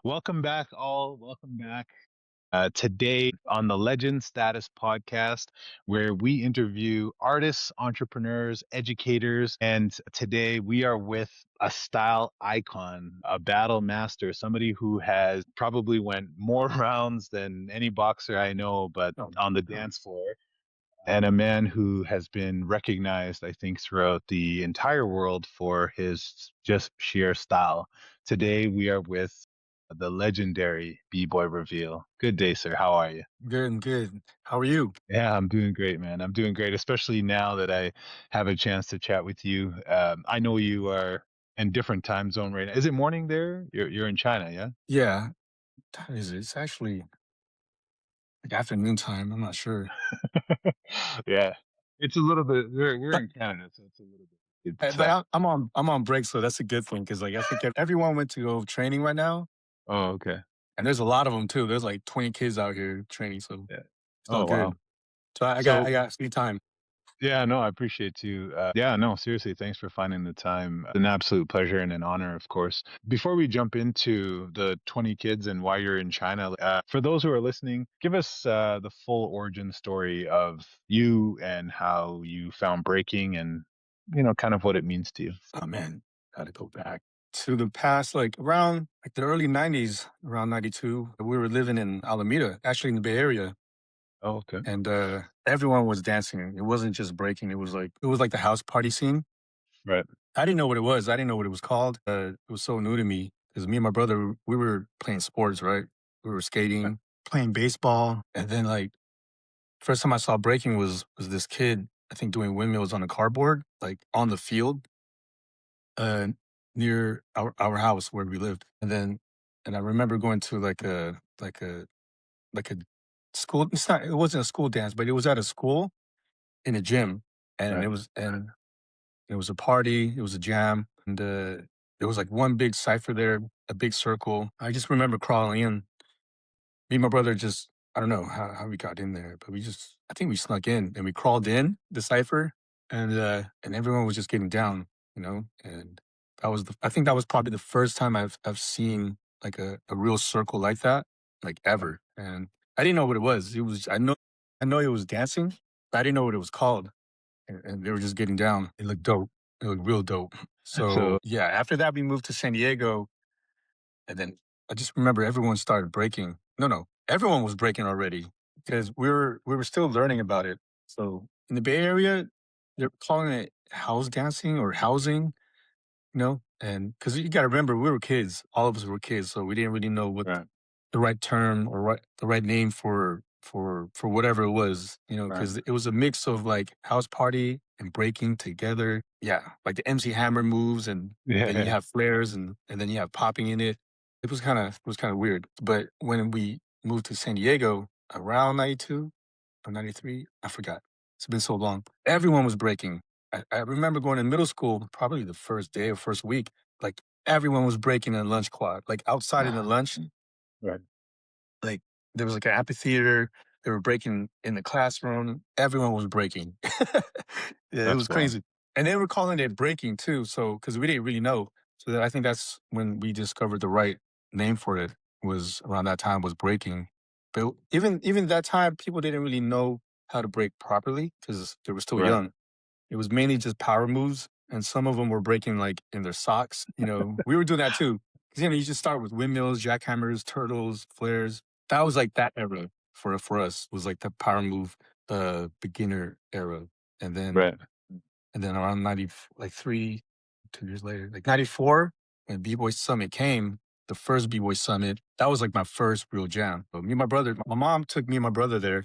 Welcome back, all. Welcome back. Today on the Legend Status podcast, where we interview artists, entrepreneurs, educators. And today we are with a style icon, a battle master, somebody who has probably went more rounds than any boxer I know, but Oh, on the dance floor. And a man who has been recognized, I think, throughout the entire world for his just sheer style. Today we are with the legendary B-Boy Reveal. Good day, sir. How are you? good and good. How are you? Yeah, I'm doing great, man. I'm doing great, especially now that I have a chance to chat with you. I know you are in different time zone right now. Is it morning there? You're in China, yeah? Yeah, that is it. It's actually like afternoon time. I'm not sure. Yeah. It's a little bit. We're But in Canada, so it's a little bit. It's but I'm on break, so that's a good thing because like I think everyone went to go training right now, oh, okay. and there's a lot of them too. There's like 20 kids out here training, so Yeah. it's all Oh, wow. good. So I got So I got free time. yeah, no, I appreciate you. Yeah, no, seriously, thanks for finding the time. An absolute pleasure and an honor, of course. Before we jump into the 20 kids and why you're in China, for those who are listening, give us the full origin story of you and how you found breaking and, kind of what it means to you. Oh man, gotta go back to the past, like around like the early '90s, around '92. We were living in Alameda, actually in the Bay Area. Oh, okay. And everyone was dancing. It wasn't just breaking. It was like the house party scene. Right. I didn't know what it was. I didn't know what it was called. It was so new to me because me and my brother, we were playing sports, right? We were Right. skating, playing baseball, and then like first time I saw breaking was this kid, I think doing windmills on a cardboard, like on the field uh, near our house where we lived. And I remember going to like a school. It wasn't a school dance, but it was at a school in a gym, and Right. it was a party, it was a jam, and there was like one big cipher there, a big circle. I just remember crawling in. Me and my brother just I don't know how we got in there, but I think we snuck in and we crawled in the cipher, and everyone was just getting down, and I think that was probably the first time I've seen like a real circle like that, like Right. ever. And I didn't know what it was. I know it was dancing, but I didn't know what it was called, and they were just getting down. It looked dope. It looked real dope. So, So yeah, after that we moved to San Diego, and then I just remember everyone started breaking. No, everyone was breaking already because we were still learning about it. So in the Bay Area, they're calling it house dancing or housing, and because you got to remember we were kids, all of us were kids, so we didn't really know what right. the right term or the right name for whatever it was, Right. because it was a mix of like house party and breaking together. Yeah, like the MC Hammer moves, and then you Yeah. have flares, and then you have popping in it. It was kind of weird. But when we moved to San Diego around '92 or '93, I forgot. It's been so long. Everyone was breaking. I remember going to middle school, probably the first day or first week, like everyone was breaking in lunch quad, like outside in the lunch, Right. like, there was, like, an amphitheater, they were breaking in the classroom, everyone was breaking. Yeah, it That's was wild. crazy, and they were calling it breaking too, so because we didn't really know, so I think that's when we discovered the right name for it, was around that time, was breaking. But even that time, people didn't really know how to break properly because they were still Right. young. It was mainly just power moves, and some of them were breaking, like, in their socks, We were doing that too. 'Cause, you just start with windmills, jackhammers, turtles, flares. That was, like, that era for us, was, like, the power move, beginner era, and then Right. and then around 90 like, 2 years later, like, '94, when B-Boy Summit came, the first B-Boy Summit, that was, like, my first real jam. But me and my brother my mom took me and my brother there,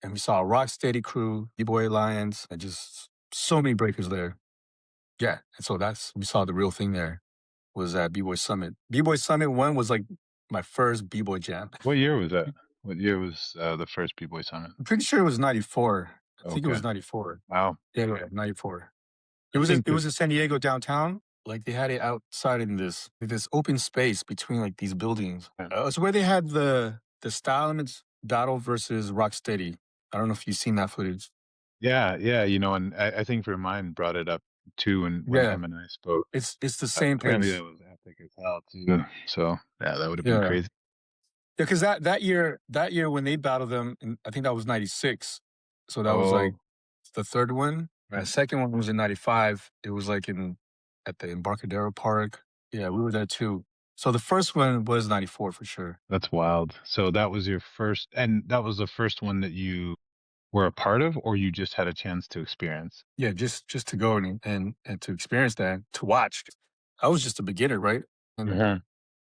and we saw a Rocksteady crew, B-Boy Alliance, and just so many breakers there. Yeah, and so we saw the real thing there, was at B-Boy Summit. B-Boy Summit 1 was, like, my first B-Boy jam. What year was that? What year was the first B-Boy Summit? I'm pretty sure it was '94. I think it Okay. was '94. Wow. Yeah, '94. It I was think it was in San Diego downtown, like, they had it outside in this open space between, like, these buildings. It's where they had the Style Limits battle versus Rocksteady. I don't know if you've seen that footage. yeah, yeah, and I think Remind brought it up too when Yeah. him and I spoke. It's the same Apparently place. that was thick as hell too. So yeah, that would have been Yeah. crazy. Yeah, because that year when they battled them, and I think that was '96. So that was like Oh, the third one. And the right. second one was in '95. It was like in at the Embarcadero Park. Yeah, we were there too. So the first one was '94 for sure. That's wild. So that was your first, and that was the first one that you were a part of, or you just had a chance to experience? Yeah, just to go and to experience that, to watch. I was just a beginner, right? And Hmm.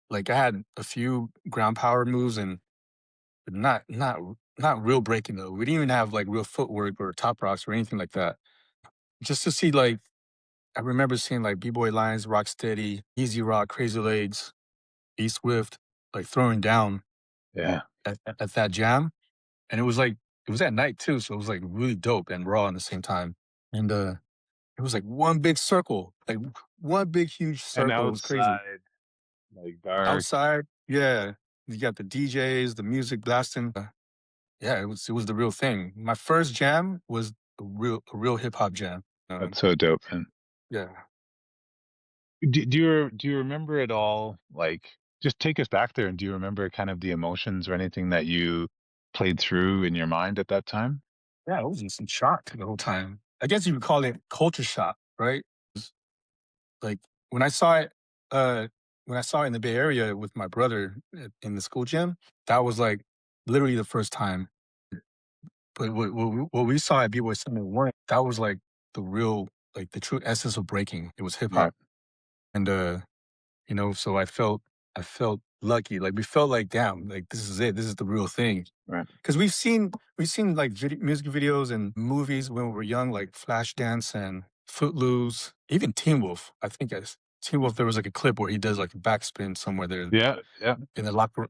like I had a few ground power moves and but not real breaking though. We didn't even have like real footwork or top rocks or anything like that. Just to see like I remember seeing like B-Boy Lines, Rock Steady, Easy Rock, Crazy Legs, E Swift, like throwing down Yeah. at that jam. And it was at night too, so it was like really dope and raw at the same time. And it was like one big circle, like one big huge And circle. It was crazy. outside, like dark. Outside, yeah. You got the DJs, the music blasting. Yeah, it was the real thing. My first jam was a real hip hop jam. That's so dope, man. Yeah. Do you remember it all? Like, just take us back there, and do you remember kind of the emotions or anything that you played through in your mind at that time? Yeah, I was just in shock the whole time. I guess you would call it culture shock, right? Like when I saw it, uh, when I saw it in the Bay Area with my brother in the school gym, that was like literally the first time. But what we saw at B-Boy Summit One, that was like the real, like the true essence of breaking. It was hip Right, hop, and so I felt lucky. Like we felt like, damn, like this is it. This is the real thing. right. Because we've seen like music videos and movies when we were young, like Flashdance and Footloose, even Teen Wolf. I think as Teen Wolf, there was like a clip where he does like a backspin somewhere there Yeah, yeah, in the locker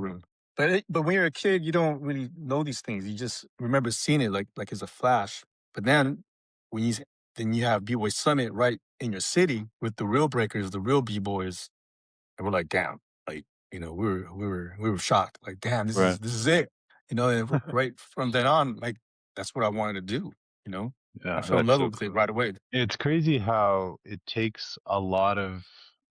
room. But when you're a kid, you don't really know these things. You just remember seeing it like as a flash. But then when you then you have B-Boy Summit right in your city with the real breakers, the real B-boys, and we're like, damn, like, we were shocked. Like, damn, this is right. this is it. And right from then on, like that's what I wanted to do, you know? I Yeah, fell in that's love so with it cool. right away. It's crazy how it takes a lot of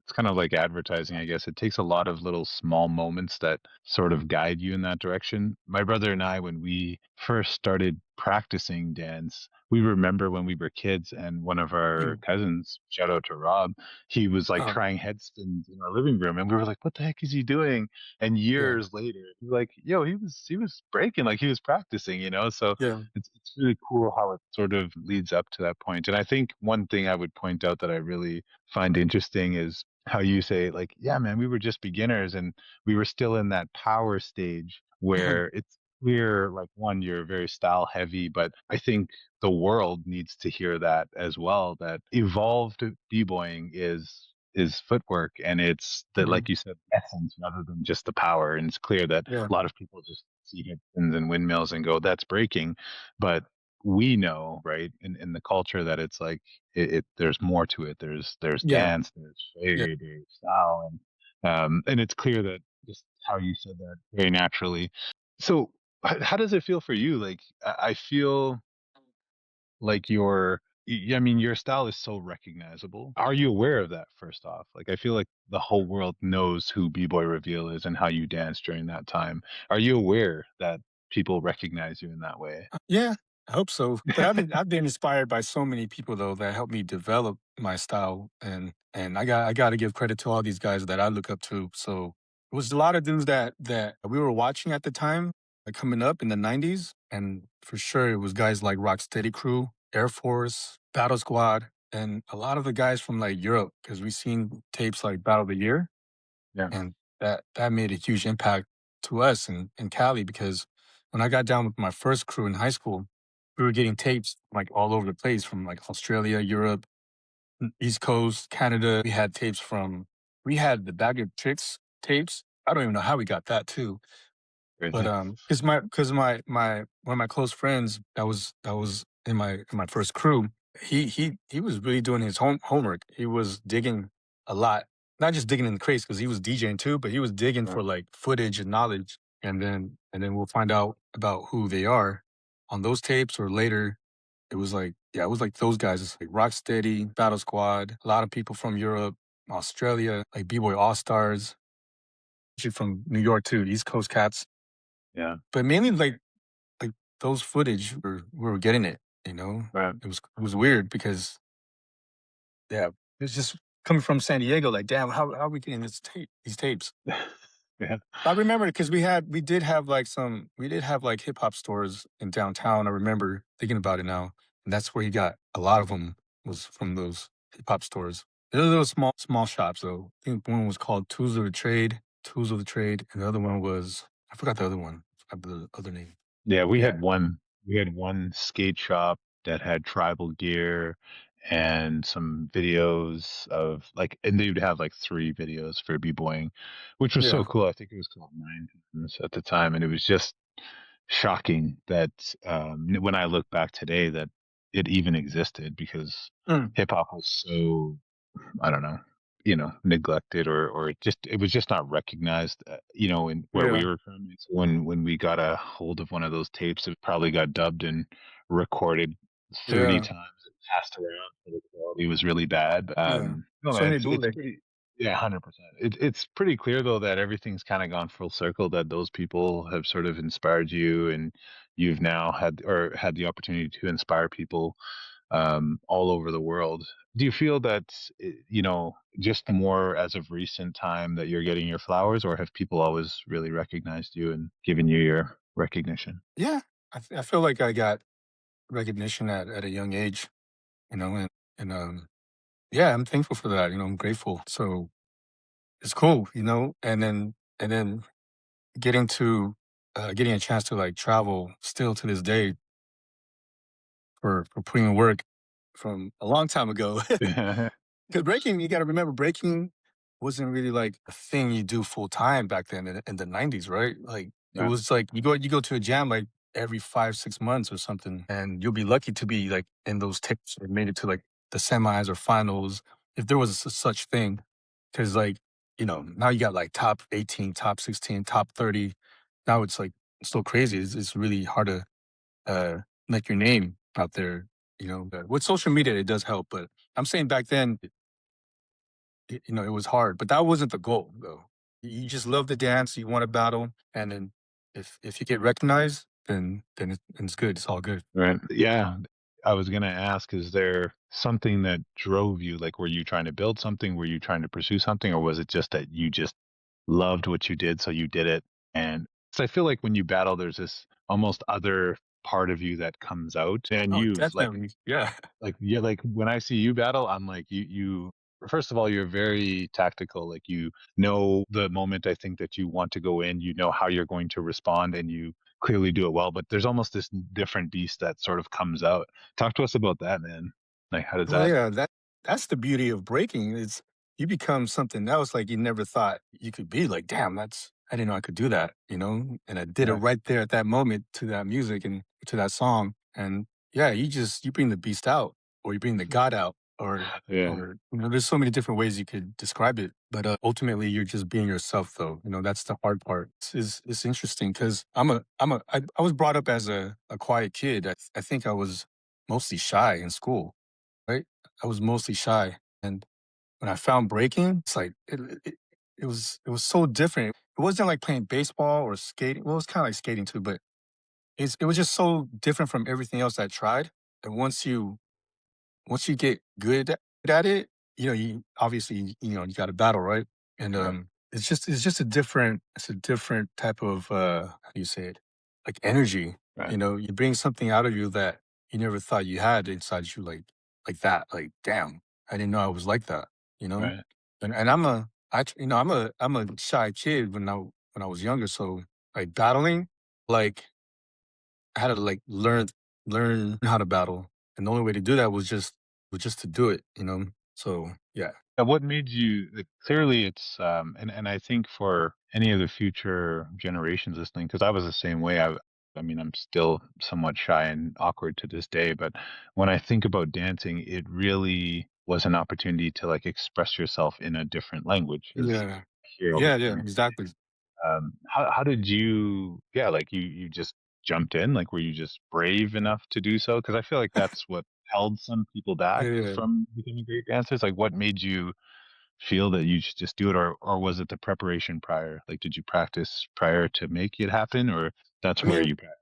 it's kind of like advertising, I guess. It takes a lot of little small moments that sort of guide you in that direction. My brother and I, when we first started practicing dance, we remember when we were kids and one of our Mm. cousins, shout out to Rob, he was like Uh, trying headspins in our living room and we were like, what the heck is he doing? And yeah. years later, he's like, yo, he was breaking, like he was practicing. So Yeah. it's really cool how it sort of leads up to that point. And I think one thing I would point out that I really find interesting is how you say, like, yeah, man, we were just beginners and we were still in that power stage where it's clear, like, one, you're very style heavy, but I think the world needs to hear that as well, that evolved b-boying is footwork and it's that, Mhm. like you said, essence rather than just the power. And it's clear that Yeah. a lot of people just see headspins and windmills and go, that's breaking. But we know, right, in the culture that it's like there's more to it. There's Yeah. dance, there's Yeah. fade, there's style, and it's clear that just how you said that very naturally. So how does it feel for you? Like I feel like I mean, your style is so recognizable. Are you aware of that first off? Like, I feel like the whole world knows who B-Boy Reveal is and how you dance during that time. Are you aware that people recognize you in that way? Yeah, I hope so. But I've been inspired by so many people though that helped me develop my style, and I got to give credit to all these guys that I look up to. So it was a lot of dudes that we were watching at the time, like coming up in the '90s, and for sure it was guys like Rocksteady Crew, Air Force, Battle Squad, and a lot of the guys from like Europe because we seen tapes like Battle of the Year, Yeah. and that made a huge impact to us in Cali because when I got down with my first crew in high school, we were getting tapes like all over the place from like Australia, Europe, East Coast, Canada. We had the Bag of Tricks tapes. I don't even know how we got that too. But Crazy. because my one of my close friends that was in my first crew, he was really doing his homework. He was digging a lot, not just digging in the crates because he was DJing too, but he was digging Right. for like footage and knowledge, and then we'll find out about who they are on those tapes or later. It was like those guys. It's like Rocksteady, Battle Squad, a lot of people from Europe. Australia, like B-Boy All-Stars, actually from New York too, East Coast cats. Yeah. But mainly like those footage we were getting it, you know? Right. It was weird because yeah, it's just coming from San Diego, like, damn, how are we getting these tapes? Yeah. I remember because we did have like hip hop stores in downtown. I remember thinking about it now, and that's where he got a lot of them was from those hip hop stores. They're little small shops though. I think one was called Tools of the Trade, and the other one was I forgot the other one. I forgot the other name. Yeah, Yeah, we had one skate shop that had tribal gear and some videos of like, and they would have like three videos for b-boying, which was so yeah, cool. I think it was called Nine Times at the time, and it was just shocking that when I look back today that it even existed because mm, hip hop was so I don't know, neglected or it was just not recognized, in where yeah, we were from. It's when we got a hold of one of those tapes, it probably got dubbed and recorded 30 yeah, times and passed around, so the quality was really bad. yeah. No, So man, many it's bootleg. pretty, yeah, 100%. It's pretty clear though that everything's kind of gone full circle. That those people have sort of inspired you, and you've now had the opportunity to inspire people all over the world. Do you feel that, just more as of recent time that you're getting your flowers, or have people always really recognized you and given you your recognition? Yeah, I feel like I got recognition at a young age, and yeah, I'm thankful for that. I'm grateful. So it's cool, and then getting a chance to like travel still to this day for putting in work from a long time ago. Because breaking, you got to remember, breaking wasn't really like a thing you do full time back then in the '90s, right? Like it Right. was like you go to a jam like every 5 6 months or something, and you'll be lucky to be like in those tips or made it to like the semis or finals if there was such thing. Because like now you got like top 18, top 16, top 30. Now it's like so crazy. It's really hard to uh, make your name out there. But with social media, it does help. But I'm saying back then, it was hard, but that wasn't the goal though. You just love the dance, you want to battle, and then if you get recognized, then it's good. It's all good. Right. Yeah. I was going to ask, is there something that drove you? Like, were you trying to build something? Were you trying to pursue something? Or was it just that you just loved what you did, so you did it? And so I feel like when you battle, there's this almost other part of you that comes out and Oh, use definitely. Yeah. yeah, like when I see you battle, I'm like you first of all, you're very tactical. Like you know the moment I think that you want to go in, you know how you're going to respond and you clearly do it well. But there's almost this different beast that sort of comes out. Talk to us about that, man. Like how does Well, that yeah, that's the beauty of breaking. Is you become something else like you never thought you could be. Like, damn, I didn't know I could do that, And I did it right. right there at that moment to that music and to that song. And yeah, you bring the beast out, or you bring the god out, Yeah. or there's so many different ways you could describe it. But ultimately, you're just being yourself, though. That's the hard part. It's interesting because I was brought up as a quiet kid. I think I was mostly shy in school, right? I was mostly shy, and when I found breaking, it's like it was so different. It wasn't like playing baseball or skating. Well, it was kind of like skating too, but it was just so different from everything else I tried. And once you get good at it, you obviously you got to battle, right? And Right. it's just a different type of how do you say it? Like energy. Right. You bring something out of you that you never thought you had inside you, like that. Like, damn, I didn't know I was like that. You know, Right. and I'm a shy kid when I was younger, so like battling, like I had to like learn how to battle, and the only way to do that was just to do it. So yeah, What made you like, clearly it's and I think for any of the future generations listening, because I was the same way. I mean, I'm still somewhat shy and awkward to this day, but when I think about dancing, it really was an opportunity to like express yourself in a different language, as yeah, I hear all the yeah, yeah, time. exactly. How did you, yeah, like you just jumped in, like were you just brave enough to do so? Because I feel like that's what held some people back Yeah, from becoming great dancers. Like what made you feel that you should just do it, or was it the preparation prior? Like, did you practice prior to make it happen, or that's I where mean, you practice?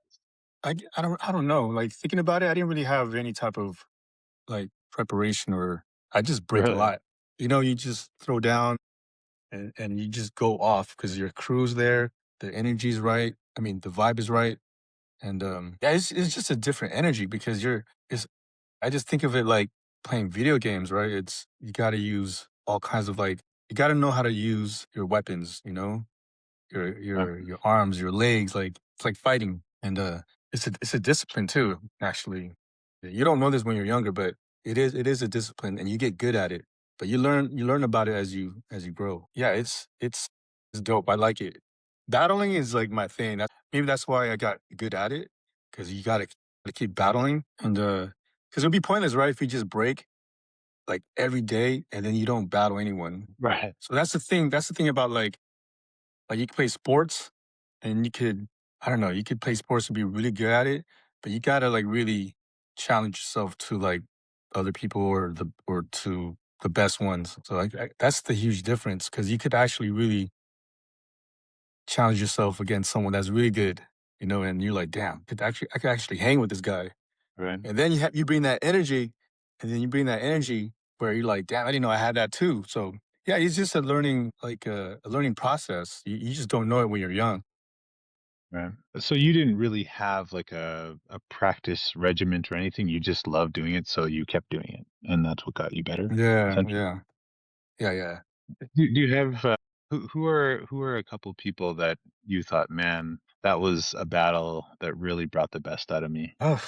I don't know. Like thinking about it, I didn't really have any type of like preparation or I just break a Really? lot. You know, you just throw down and you just go off because your crew's there, the energy's right. I mean, the vibe is right. And yeah, it's just a different energy because it's I just think of it like playing video games, right? It's you gotta use all kinds of like you gotta know how to use your weapons, you know? Your arms, your legs, like it's like fighting. And it's a discipline too, actually. You don't know this when you're younger, but it is a discipline and you get good at it. But you learn about it as you grow. Yeah, it's dope. I like it. Battling is like my thing. Maybe that's why I got good at it. Cause you gotta keep battling. And because it'd be pointless, right? If you just break like every day and then you don't battle anyone. Right. So that's the thing. That's the thing about like you can play sports and you could, I don't know, you could play sports and be really good at it, but you gotta like really challenge yourself to like other people or to the best ones. So that's the huge difference because you could actually really challenge yourself against someone that's really good, you know, and you're like, damn, I could actually hang with this guy. Right. And then you bring that energy, and then you bring that energy where you're like, damn, I didn't know I had that too. So yeah, it's just a learning like a learning process. You just don't know it when you're young. Right. So you didn't really have like a practice regiment or anything. You just loved doing it, so you kept doing it, and that's what got you better, Yeah, essentially. yeah, yeah, yeah. Do you have who are a couple people that you thought, man, that was a battle that really brought the best out of me? Oh,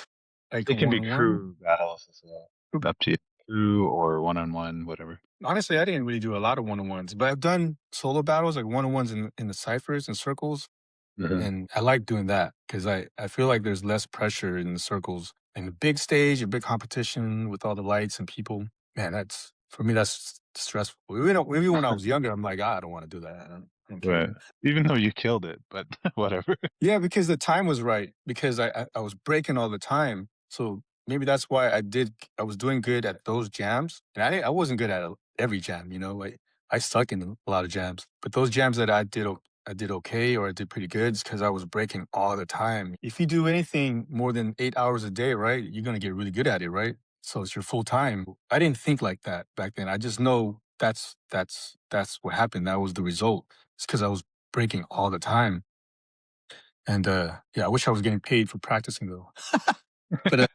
like a It can be one-on-one? crew battles as well. Up to you. Crew or one on one, whatever. Honestly, I didn't really do a lot of one-on-ones, but I've done solo battles, like one-on-ones in the ciphers and circles, Uh-huh. and I like doing that because I feel like there's less pressure in the circles. In a big stage, a big competition with all the lights and people, man, that's for me, that's stressful. Even when I was younger, I'm like, "Ah, I don't wanna do that. I don't Right. care." Even though you killed it, but whatever. Yeah, because the time was right, because I was breaking all the time, so maybe that's why I was doing good at those jams, and I wasn't good at every jam, you know, like, I suck in a lot of jams, but those jams that I did okay or I did pretty good is because I was breaking all the time. If you do anything more than 8 hours a day, right, you're gonna get really good at it, right? So it's your full time. I didn't think like that back then, I just know that's what happened, that was the result. It's because I was breaking all the time. And, yeah, I wish I was getting paid for practicing though. But,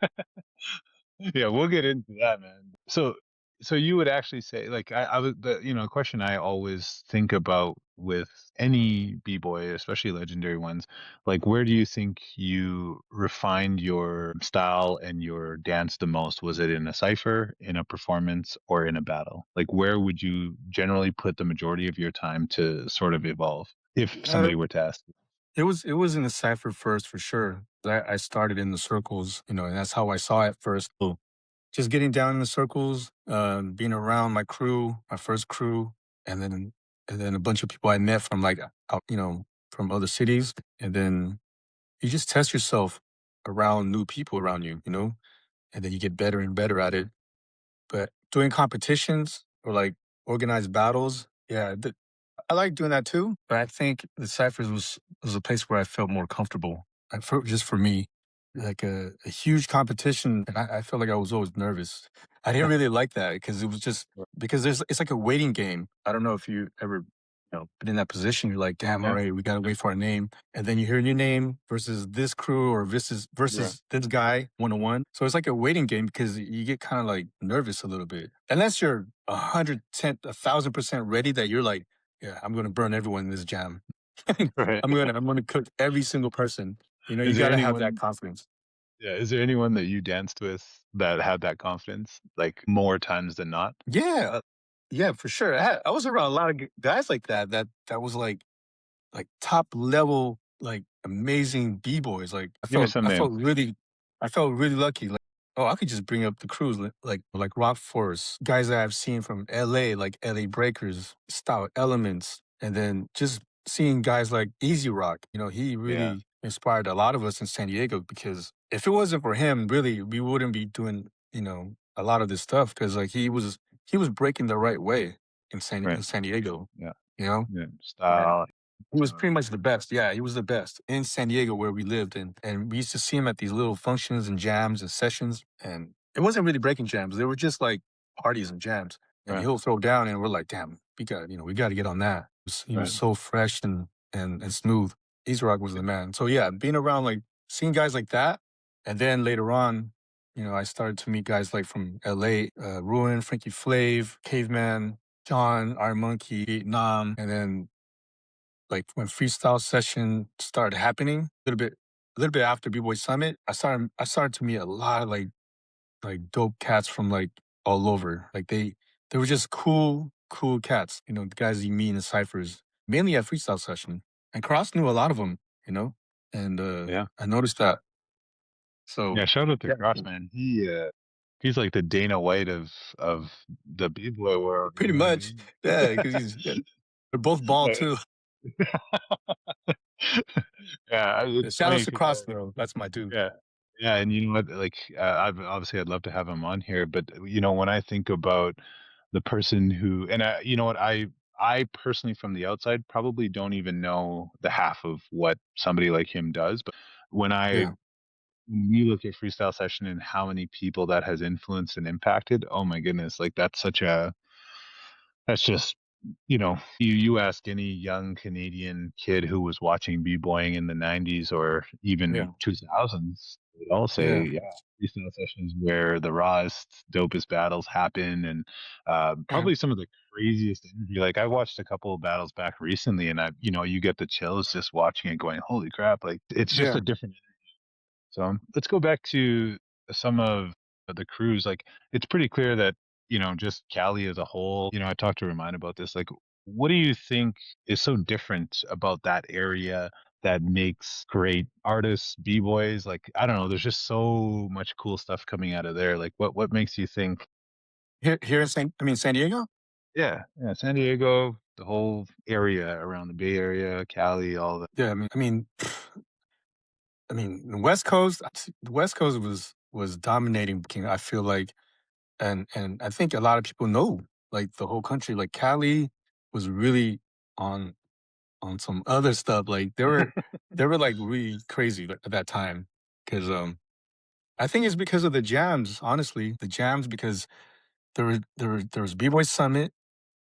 Yeah, we'll get into that, man. So you would actually say, like, I was the question I always think about with any b-boy, especially legendary ones, like, where do you think you refined your style and your dance the most? Was it in a cipher, in a performance, or in a battle? Like, where would you generally put the majority of your time to sort of evolve if uh, somebody were to ask you? it was in the cipher first for sure. I started in the circles, you know, and that's how I saw it first. So just getting down in the circles, being around my crew, my first crew, and then a bunch of people I met from like out, you know, from other cities, and then you just test yourself around new people around you, you know, and then you get better and better at it. But doing competitions or like organized battles, yeah, I like doing that too. But I think the ciphers was a place where I felt more comfortable. Just for me, like a huge competition, and I felt like I was always nervous. I didn't really like that because it was just because it's like a waiting game. I don't know if you ever been in that position. You're like, damn, all Yeah. right, we gotta wait for our name, and then you hear your name versus this crew or Right. versus this guy 1-on-1. So it's like a waiting game because you get kind of like nervous a little bit, unless you're 1,000% ready that you're like, yeah, I'm gonna burn everyone in this jam. Right. I'm gonna cook every single person. You know, you Is there gotta have that anyone confidence. Yeah, is there anyone that you danced with that had that confidence, like, more times than not? Yeah, yeah, for sure. I was around a lot of guys like that. That was like top level, like amazing b boys. Like Give me some names. I felt really lucky. Like oh, I could just bring up the crews like Rock Force guys that I've seen from L.A. like L.A. Breakers, Stout Elements, and then just seeing guys like Easy Rock. You know, he Yeah. really inspired a lot of us in San Diego because if it wasn't for him, really, we wouldn't be doing a lot of this stuff because like he was breaking the right way. Right. in San Diego, Yeah. you know? Yeah. And Style. he was So pretty much the best. Yeah, he was the best in San Diego where we lived, and we used to see him at these little functions and jams and sessions, and it wasn't really breaking jams. They were just like parties and jams. And right. he'll throw down, and we're like, "Damn, we got to get on that." He was Right. so fresh and smooth. Easy Rock was the man. So yeah, being around like seeing guys like that, and then later on, I started to meet guys like from L.A., Ruin, Frankie Flav, Caveman, John, Iron Monkey, Vietnam, and then like when freestyle session started happening, a little bit after B Boy Summit, I started to meet a lot of like dope cats from like all over. Like they were just cool cats. The guys you meet in the ciphers, mainly at freestyle session. And Cross knew a lot of them, and Yeah. I noticed that. So Yeah. Shout out to yeah, Cross, man. He's like the Dana White of the b-boy world. You pretty know what I much, mean? yeah, because they're both bald Like, too. yeah. Yeah, It's shout outs funny to because Cross though. That's my dude. yeah. Yeah, and you know what? Like, I'd love to have him on here, but when I think about the person who, and you know what, I personally from the outside probably don't even know the half of what somebody like him does, but when I Yeah, when you look at freestyle session and how many people that has influenced and impacted, oh my goodness, like that's just you ask any young Canadian kid who was watching b-boying in the 90s or yeah, even 2000s, they'd all say, yeah, yeah, freestyle sessions where the rawest, dopest battles happen, and yeah, probably some of the craziest energy. Like I watched a couple of battles back recently, and you get the chills just watching it, going, holy crap! Like it's just yeah. a different. So let's go back to some of the crews. Like it's pretty clear that, just Cali as a whole, I talked to Remind about this. Like, what do you think is so different about that area that makes great artists, b-boys? Like, I don't know, there's just so much cool stuff coming out of there. Like what makes you think, Here in San Diego. yeah, yeah, San Diego, the whole area around the Bay Area, Cali, all that. Yeah, the West Coast. The West Coast was dominating. I feel like, and I think a lot of people know, like the whole country, like Cali was really on on some other stuff. Like they were like really crazy at that time because I think it's because of the jams. Honestly, the jams because there was B Boy Summit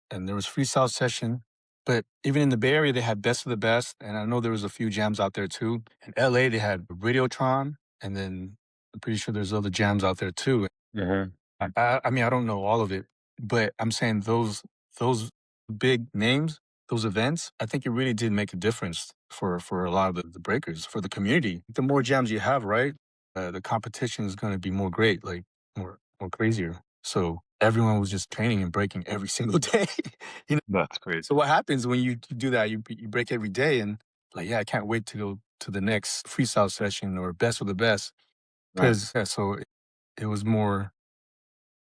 and there was freestyle session. But even in the Bay Area, they had Best of the Best, and I know there was a few jams out there too. In LA, they had Radiotron, and then I'm pretty sure there's other jams out there too. Mhm. I don't know all of it, but I'm saying those big names, those events, I think it really did make a difference for a lot of the breakers, for the community. The more jams you have, right, the competition is going to be more great, like more crazier. So everyone was just training and breaking every single day. you know. That's great. So what happens when you do that? You break every day, and like, yeah, I can't wait to go to the next freestyle session or best of the best Right. because yeah, so it was more,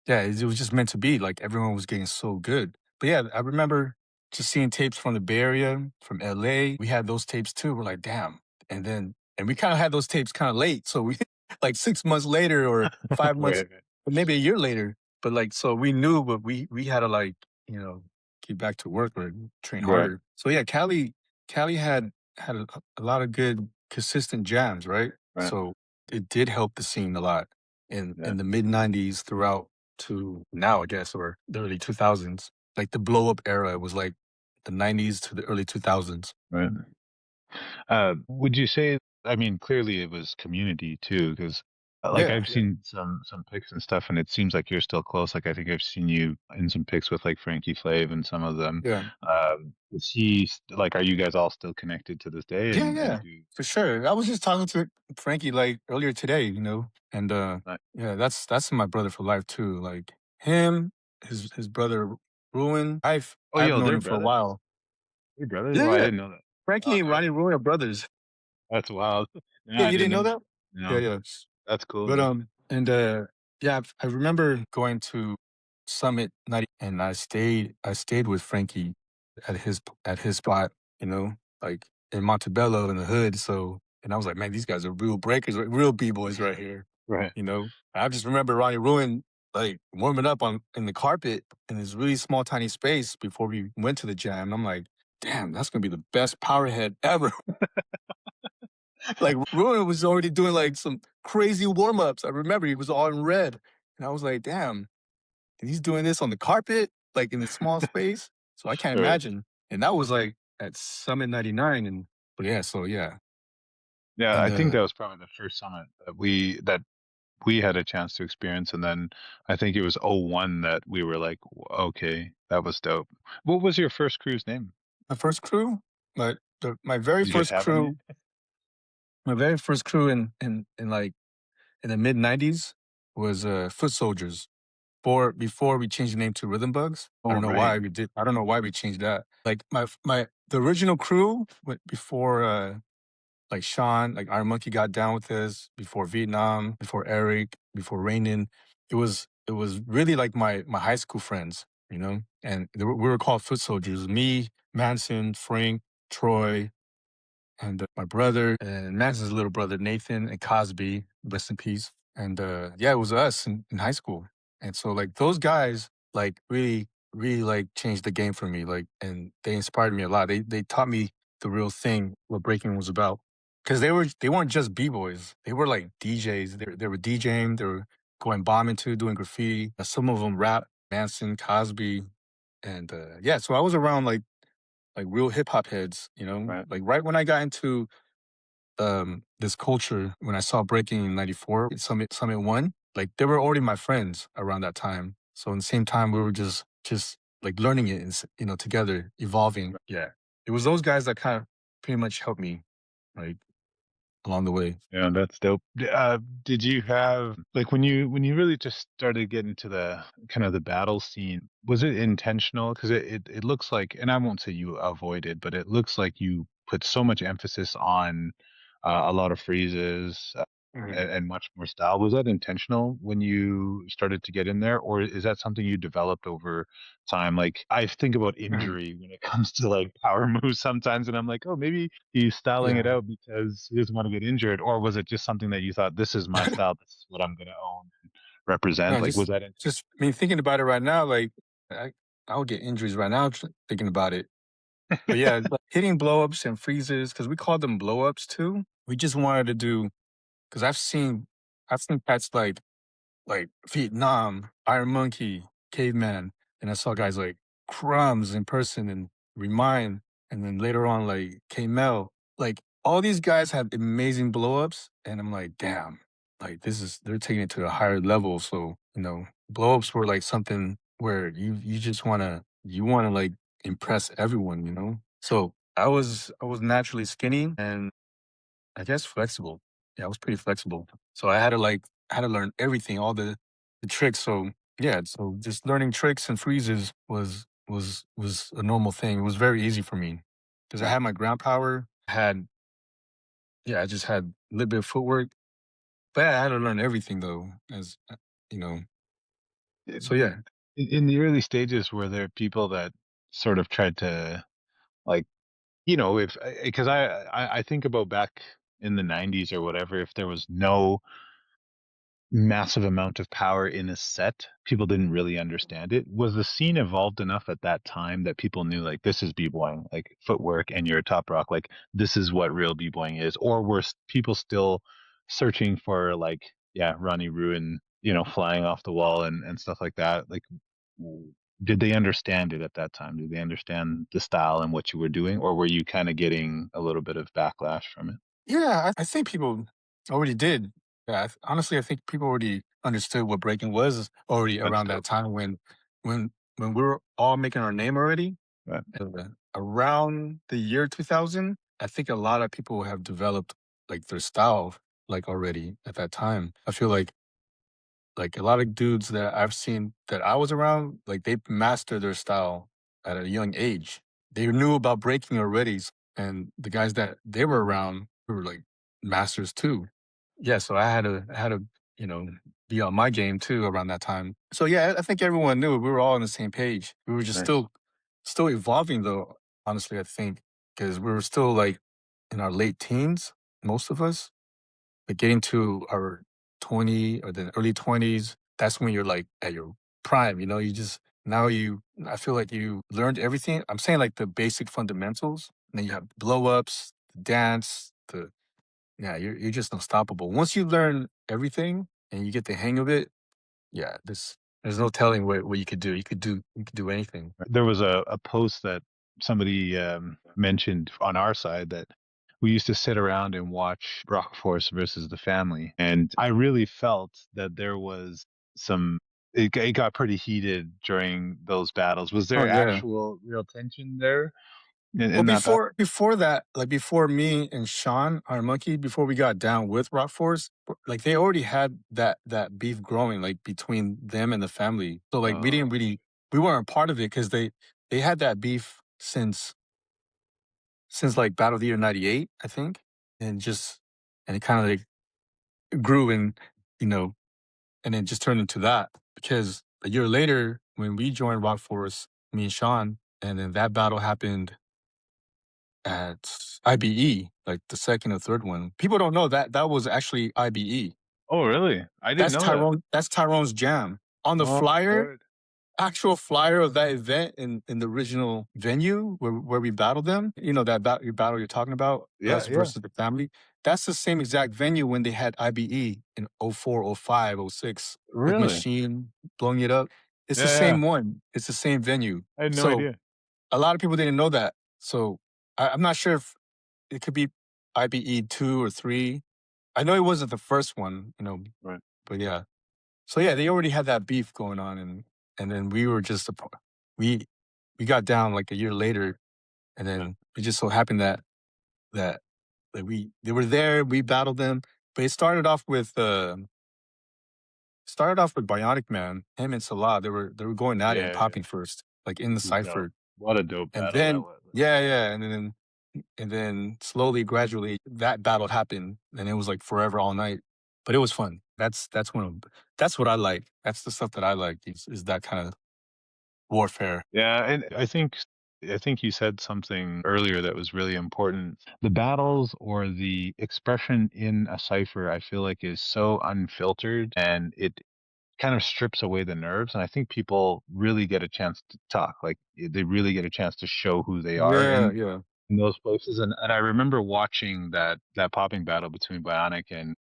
yeah, it was just meant to be. Like everyone was getting so good. But yeah, I remember just seeing tapes from the Bay Area, from LA. We had those tapes too. We're like, damn. And we kind of had those tapes kind of late. So we like 6 months later or 5 months, Right. or maybe a year later. But like, so we knew, but we had to like, you know, get back to work or train Right. harder. So yeah, Cali had a lot of good consistent jams, right? Right. So it did help the scene a lot Yeah. in the mid '90s throughout to now, I guess, or the early 2000s. Like the blow up era was like the '90s to the early 2000s. Right. Would you say? I mean, clearly it was community too, because like Yeah, I've yeah, seen some pics and stuff, and it seems like you're still close. Like I think I've seen you in some pics with like Frankie Flav and some of them. yeah, Is he like? Are you guys all still connected to this day? yeah, And yeah, do for sure. I was just talking to Frankie like earlier today, and uh, yeah, that's my brother for life too. Like him, his brother Ruin. oh, I've yo, known they're him for a brothers. while. They're brothers. Yeah, Oh, I yeah. didn't know that. Frankie Oh, and nice. Ronnie Ruin are brothers. That's wild. No, Yeah, I you didn't didn't know know. that? Yeah, No, yeah. that's cool, But man. and yeah, I remember going to Summit night, and I stayed with Frankie at his spot, like in Montebello in the hood. So, and I was like, man, these guys are real breakers, like real b boys right here. Right. I just remember Ronnie Ruin. like warming up on in the carpet in this really small, tiny space before we went to the jam. I'm like, damn, that's gonna be the best power head ever. Like Ruin was already doing like some crazy warm ups. I remember he was all in red, and I was like, damn, and he's doing this on the carpet, like in a small space. So I can't Right. imagine. And that was like at Summit '99, and but yeah, so yeah, Yeah, and I think that was probably the first summit that we had a chance to experience, and then I think it was '01 that we were like, okay, that was dope. What was your first crew's name? my first crew, my very Did you first have any? crew, my very first crew in like in the mid '90s was Foot Soldiers. Before we changed the name to Rhythm Bugs. I Oh, don't know right. why we did. I don't know why we changed that. Like the original crew before like Sean, like Iron Monkey got down with us before Vietnam, before Eric, before Rainin. It was really like my high school friends, you know, and we were called Foot Soldiers. Me, Manson, Frank, Troy, and my brother and Manson's little brother Nathan and Cosby, rest in peace. And yeah, it was us in high school. And so like those guys like really like changed the game for me. Like and they inspired me a lot. They taught me the real thing, what breaking was about. Cause they weren't just B-boys. They were like DJs. They were DJing, they were going bombing too, doing graffiti. Some of them rap, Manson, Cosby. And yeah, so I was around like real hip hop heads, you know, Right. like right when I got into this culture, when I saw breaking in '94 at Summit One, like they were already my friends around that time. So in the same time, we were just like learning it, and, you know, together, evolving. Yeah, it was those guys that kind of pretty much helped me, like along the way. Yeah, that's dope. Did you have like when you really just started getting to the kind of the battle scene, was it intentional? Because it looks like, and I won't say you avoided, but it looks like you put so much emphasis on a lot of freezes and much more style. Was that intentional when you started to get in there, or is that something you developed over time? Like I think about Mhm. injury when it comes to like power moves sometimes, and I'm like, oh, maybe he's styling it Yeah. out because he doesn't want to get injured, or was it just something that you thought this is my style, this is what I'm going to own and represent? No, Like, was that I mean, thinking about it right now, like I I would get injuries right now thinking about it. But yeah, like, hitting blowups and freezes because we called them blowups too. We just wanted to do because I've seen cats like Vietnam, Iron Monkey, Caveman, and I saw guys like Crumbs in person and Remind, and then later on like K-Mel. Like all these guys have amazing blowups, and I'm like, damn, like they're taking it to a higher level. So, you know, blowups were like something where you just wanna like impress everyone, you know? So I was naturally skinny and I guess flexible. Yeah, I was pretty flexible. So I had to learn everything, all the tricks. So yeah, so just learning tricks and freezes was a normal thing. It was very easy for me because I right? had my ground power. I just had a little bit of footwork, but I had to learn everything though, as you know. So yeah, In the early stages, were there people that sort of tried to like, if because I think about back in the '90s or whatever, if there was no massive amount of power in a set, people didn't really understand it. Was the scene evolved enough at that time that people knew like this is b-boying, like footwork, and you're a top rock, like this is what real b-boying is? Or were people still searching for like, yeah, Ronnie Ruin, flying off the wall and stuff like that? Like, did they understand it at that time? Did they understand the style and what you were doing, or were you kind of getting a little bit of backlash from it? yeah, I think people already did. Yeah, honestly, I think people already understood what breaking was already That's around that dope. time when when we were all making our name already. Right. Around the year 2000, I think a lot of people have developed like their style like already at that time. I feel like a lot of dudes that I've seen that I was around, like they mastered their style at a young age. They knew about breaking already, and the guys that they were around were like masters too. Yeah, so I had to you know be on my game too around that time. So yeah, I think everyone knew we were all on the same page. We were just Nice. still evolving though. Honestly, I think because we were still like in our late teens, most of us, like getting to our 20 or the early 20s. that's when you're like at your prime. You know, you just now you. I feel like you learned everything. I'm saying like the basic fundamentals. And then you have blow ups, the dance, the yeah. You're just unstoppable. Once you learn everything and you get the hang of it, yeah. There's no telling what you could do. You could do anything. There was a post that somebody mentioned on our side that we used to sit around and watch Rock Force versus the Family, and I really felt that there was some. It got pretty heated during those battles. Was Oh there yeah. actual real tension there Well, in that battle? before that, like before me and Sean, our monkey, before we got down with Rock Force, like they already had that beef growing, like between them and the family. So like Oh, we weren't part of it because they had that beef since like Battle of the Year '98, I think, and just and it kind of like grew and you know, and then just turned into that because a year later when we joined Rock Force, me and Sean, and then that battle happened at IBE, like the second or third one. People don't know that that was actually IBE. oh, really? I didn't know that. That's Tyrone's jam. On the Oh, flyer, word. actual flyer of that event in the original venue where we battled them, you know, your battle you're talking about, Yeah, us yeah. versus the family. That's the same exact venue when they had IBE in '04, '05, '06 with Really? Machine blowing it up. It's the Yeah, yeah. same one. It's the same venue. I had no So idea. a lot of people didn't know that. So I'm not sure if it could be IBE 2 or 3. I know it wasn't the first one, you know, Right. but yeah. So yeah, they already had that beef going on and then we were just a part. We we got down like a year later and Yeah. then it just so happened that that they were there, we battled them, but it started off with Bionic Man, him and Salah, they were going at it and Yeah, yeah. popping first, like in the This is dope. cipher. What a dope And battle that then was. yeah, yeah, and then slowly, gradually, that battle happened, and it was like forever, all night. But it was fun. That's what I like. That's the stuff that I like is that kind of warfare. Yeah, and I think you said something earlier that was really important. The battles or the expression in a cipher, I feel like is so unfiltered and it kind of strips away the nerves. And I think people really get a chance to talk. Like they really get a chance to show who they are Yeah, yeah, in those places. And I remember watching that popping battle between Bionic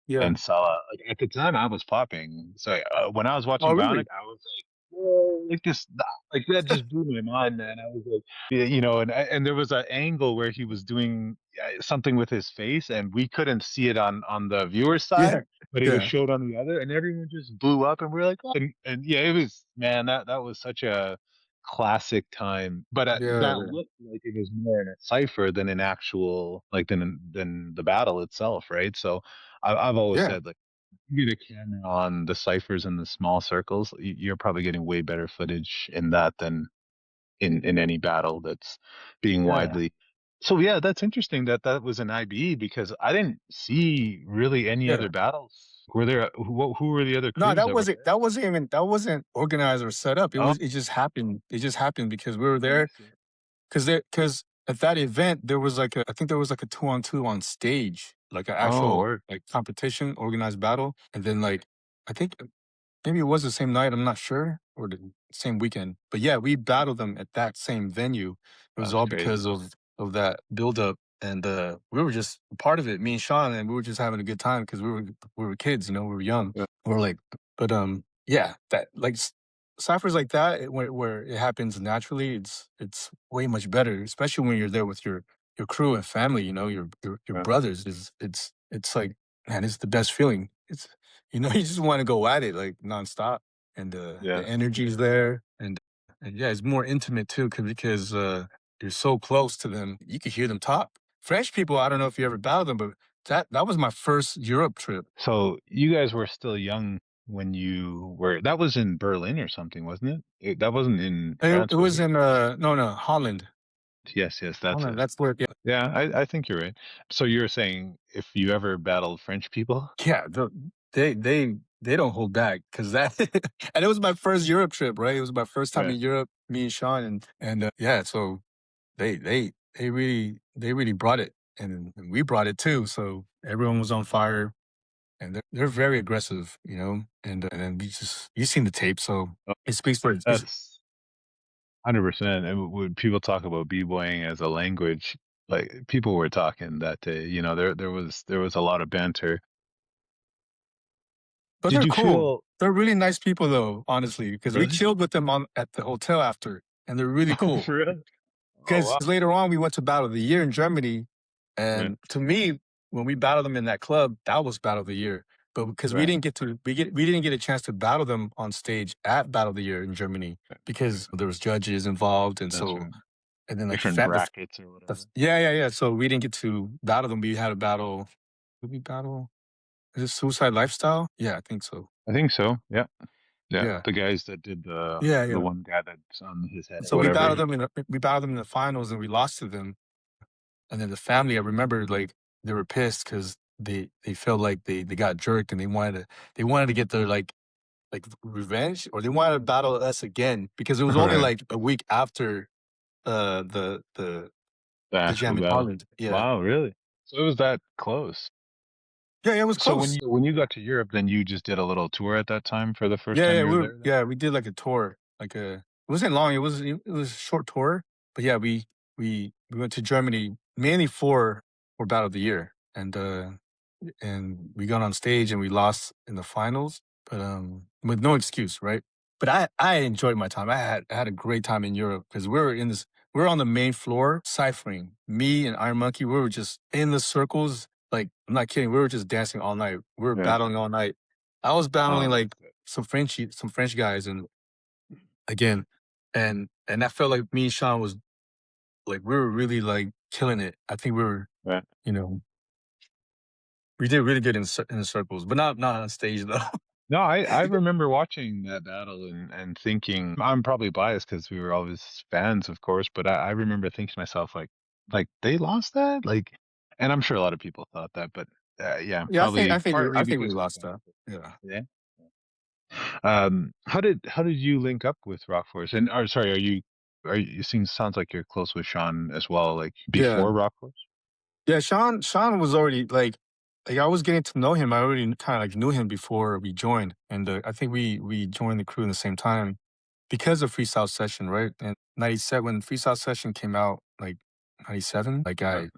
yeah. and Sala. Like at the time, I was popping. So when I was Oh, watching Bionic, really? I was like, "Whoa!" Like this, like that just blew my mind, man. I was like, yeah, and there was an angle where he was doing something with his face, and we couldn't see it on the viewer's side. Yeah, But it was yeah, showed on the other, and everyone just blew up, and we are like, oh. And yeah, it was man, that was such a classic time, but yeah, that yeah, looked like it was more in a cipher than an actual like than the battle itself, right? So I've always yeah, said like you get a camera on the ciphers and the small circles, you're probably getting way better footage in that than in any battle that's being yeah, widely. So yeah, that's interesting that that was an IBE because I didn't see really any yeah. other battles. Were there who were the other No, crews that were there? that wasn't organized or set up. Oh, It just happened. It just happened because we were I there. see. Because at that event, there was like I think there was like a 2-on-2 on stage, like an Oh, actual word. like competition, organized battle. And then like I think maybe it was the same night, I'm not sure, or the same weekend. But yeah, we battled them at that same venue. It was That's all crazy. because of that buildup. And we were just part of it, me and Sean, and we were just having a good time because we were kids, you know, we were young. Yeah. We are like, but yeah, that like ciphers like that where it happens naturally, it's way much better, especially when you're there with your crew and family. You know, your Yeah. brothers. It's like man, it's the best feeling. It's you know, you just want to go at it like nonstop, and the Yeah. energy's there, and yeah, it's more intimate too, because you're so close to them. You can hear them talk. French people, I don't know if you ever battled them, but that was my first Europe trip. So you guys were still young when you were. That was in Berlin or something, wasn't it? That wasn't in It France, was was it? in no Holland. Yes, yes, that's Holland. it. That's where Yeah, I think you're right. So you're saying if you ever battled French people? yeah, they don't hold back because that and it was my first Europe trip, right? It was my first time Right. in Europe, me and Sean, and yeah, so they really brought it, and we brought it too. So everyone was on fire. and they're very aggressive, you know. And then we just you've seen the tape, so Oh, it speaks for it's that's 100%. And when people talk about b-boying as a language, like people were talking that day, there was a lot of banter. but Did they're you cool. feel They're really nice people though, honestly, because we really? chilled with them on at the hotel after, and they're really Oh, cool. for real? Oh, Because wow. later on, we went to Battle of the Year in Germany, Right, and to me, when we battled them in that club, that was Battle of the Year. But because right, we didn't get a chance to battle them on stage at Battle of the Year in Germany right. because there was judges involved, and That's so right. and then like Different brackets or whatever. yeah. So we didn't get to battle them. We had a battle. Did we battle? Is it Suicide Lifestyle? Yeah, I think so. I think so. Yeah. Yeah. Yeah, The guys that did the yeah. one guy that's on his head or So whatever. we battled them in the finals, and we lost to them. And then the family, I remember, like, they were pissed because they felt like they got jerked and they wanted to get their, like, revenge, or they wanted to battle us again because it was only, Right. like, a week after, the The the actual jam in battle. Holland. Yeah. Wow, really? So it was that close. Yeah, it was So when close. you got to Europe, then you just did a little tour at that time for the first time you were there then? We did, like, a tour, like, it wasn't long, it was a short tour, but, yeah, we went to Germany mainly for Battle of the Year, and we got on stage and we lost in the finals, but with no excuse, right? But I enjoyed my time. I had a great time in Europe because we were on the main floor ciphering. Me and Iron Monkey, we were just in the circles. Like, I'm not kidding. We were just dancing all night. We were Yeah. battling all night. I was battling Oh, like that's good. some French guys, and again, and I felt like me and Sean was like we were really like killing it. I think we were, Right. you know, we did really good in the circles, but not on stage though. No, I remember watching that battle and thinking I'm probably biased because we were always fans, of course, but I remember thinking to myself like they lost that? Like, and I'm sure a lot of people thought that, but yeah, Yeah, probably I partly think we because we're lost fans. that. Yeah. Yeah. How did you link up with Rock Force? And or sorry, are you seems sounds like you're close with Sean as well, like Yeah. before Rock Force? Yeah, Sean was already like I was getting to know him. I already kind of like knew him before we joined, and I think we joined the crew in the same time because of Freestyle Session, right? And '97 when Freestyle Session came out, like '97, Right.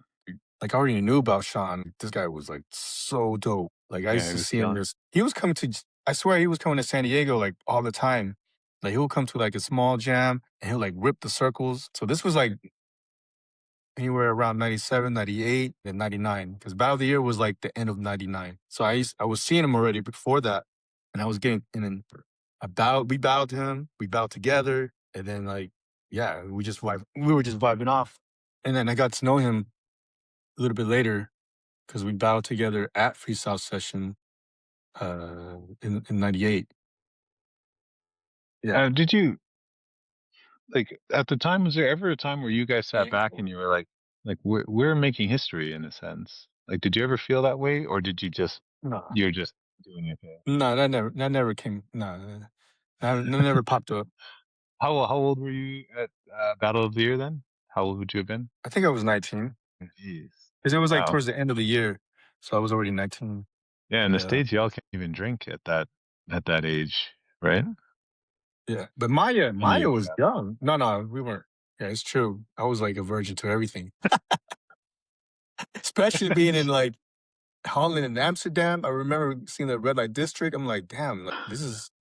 I already knew about Sean. This guy was like so dope. Like I Yeah, used he to was see him killing. this. He was coming to. I swear he was coming to San Diego like all the time. Like he'll come to like a small jam and he'll like rip the circles. So this was like anywhere around '97, '98, and '99. Because Battle of the Year was like the end of '99. So I was seeing him already before that, and I was getting and then we battled him, we battled together, and then like yeah, we were just vibing off, and then I got to know him a little bit later because we battled together at Freestyle Session in '98. Yeah. Did you like at the time? Was there ever a time where you guys sat back and you were like we're making history in a sense? Like, did you ever feel that way, or did you just No, you're just doing it? no, that never came. No, that never popped up. How old were you at Battle of the Year then? How old would you have been? I think I was 19. Jeez. Because it was, like, Wow. towards the end of the year, so I was already 19, Yeah, in and, the States, y'all can't even drink at that age, right? yeah, but I knew you Maya were was bad. young. No, we weren't. Yeah, it's true. I was, like, a virgin to everything, especially being in, like, Holland and Amsterdam. I remember seeing the red light district. I'm like, "Damn, like, this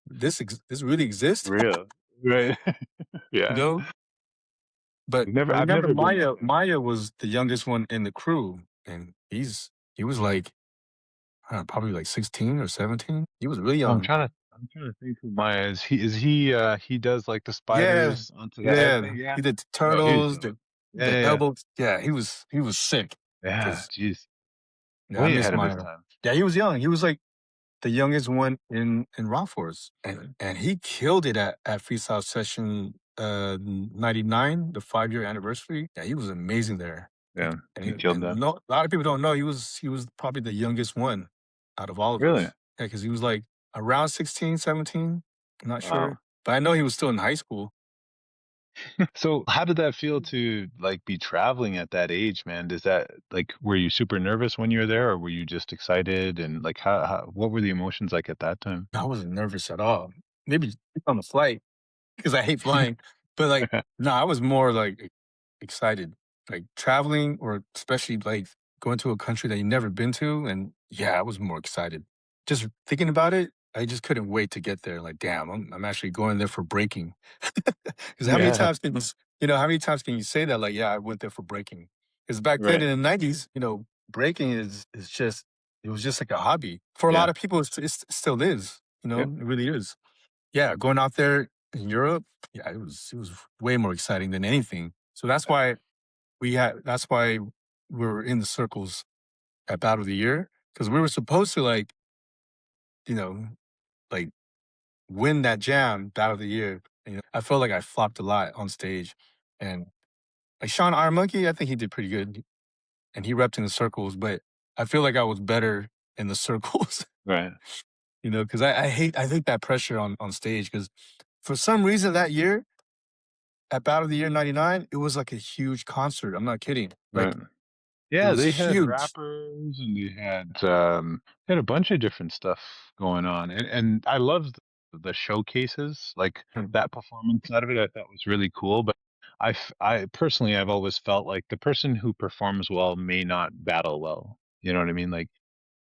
really exists?" Real. Right. You Yeah. know? But I I've remember never been there. Maya was the youngest one in the crew, and he was, like, I don't know, probably, like, 16 or 17. He was really I'm young. trying to I'm trying to think who Maya is. He does like the Yeah, spiders onto the head yeah. thing, yeah? He did the Oh, he's turtles, dope. Yeah, the yeah, yeah. elbows. Yeah, he was sick. Yeah, Cause jeez. yeah, I Way miss ahead of his Maya. time. Yeah, he was young. He was like the youngest one in Raw Force, and he killed it at Freestyle Session '99, the 5 year anniversary. Yeah, he was amazing there. Yeah, he killed And that. no, a lot of people don't know he was probably the youngest one out of all of Really? us. Yeah, because he was like around 16, 17. I'm not Wow. sure, but I know he was still in high school. So how did that feel to like be traveling at that age, man? Does that like were you super nervous when you were there or were you just excited and like how what were the emotions like at that time? I wasn't nervous at all. Maybe just on the flight because I hate flying, but like, no, I was more like excited, like traveling or especially like going to a country that you never been to. And yeah, I was more excited. Just thinking about it, I just couldn't wait to get there. Like, damn, I'm actually going there for breaking. Because how many Yeah, times can how many times can you say that? Like, yeah, I went there for breaking. Because back then right. in the '90s, breaking is just it was just like a hobby for a lot Yeah. of people. It still is. Yeah. It really is. Yeah, going out there in Europe, yeah, it was way more exciting than anything. So that's why we were in the circles at Battle of the Year because we were supposed to you know, like win that jam Battle of the Year. I felt like I flopped a lot on stage, and like Sean Iron Monkey, I think he did pretty good, and he repped in the circles. But I feel like I was better in the circles, Right. because I hate that pressure on stage because for some reason that year at Battle of the Year '99, it was like a huge concert. I'm not kidding. Right. Like it Yeah, was they had huge. rappers and they had a bunch of different stuff going on. And I loved the showcases, like Mm. that performance side of it I thought was really cool, but I personally I've always felt like the person who performs well may not battle well. You know what I mean? Like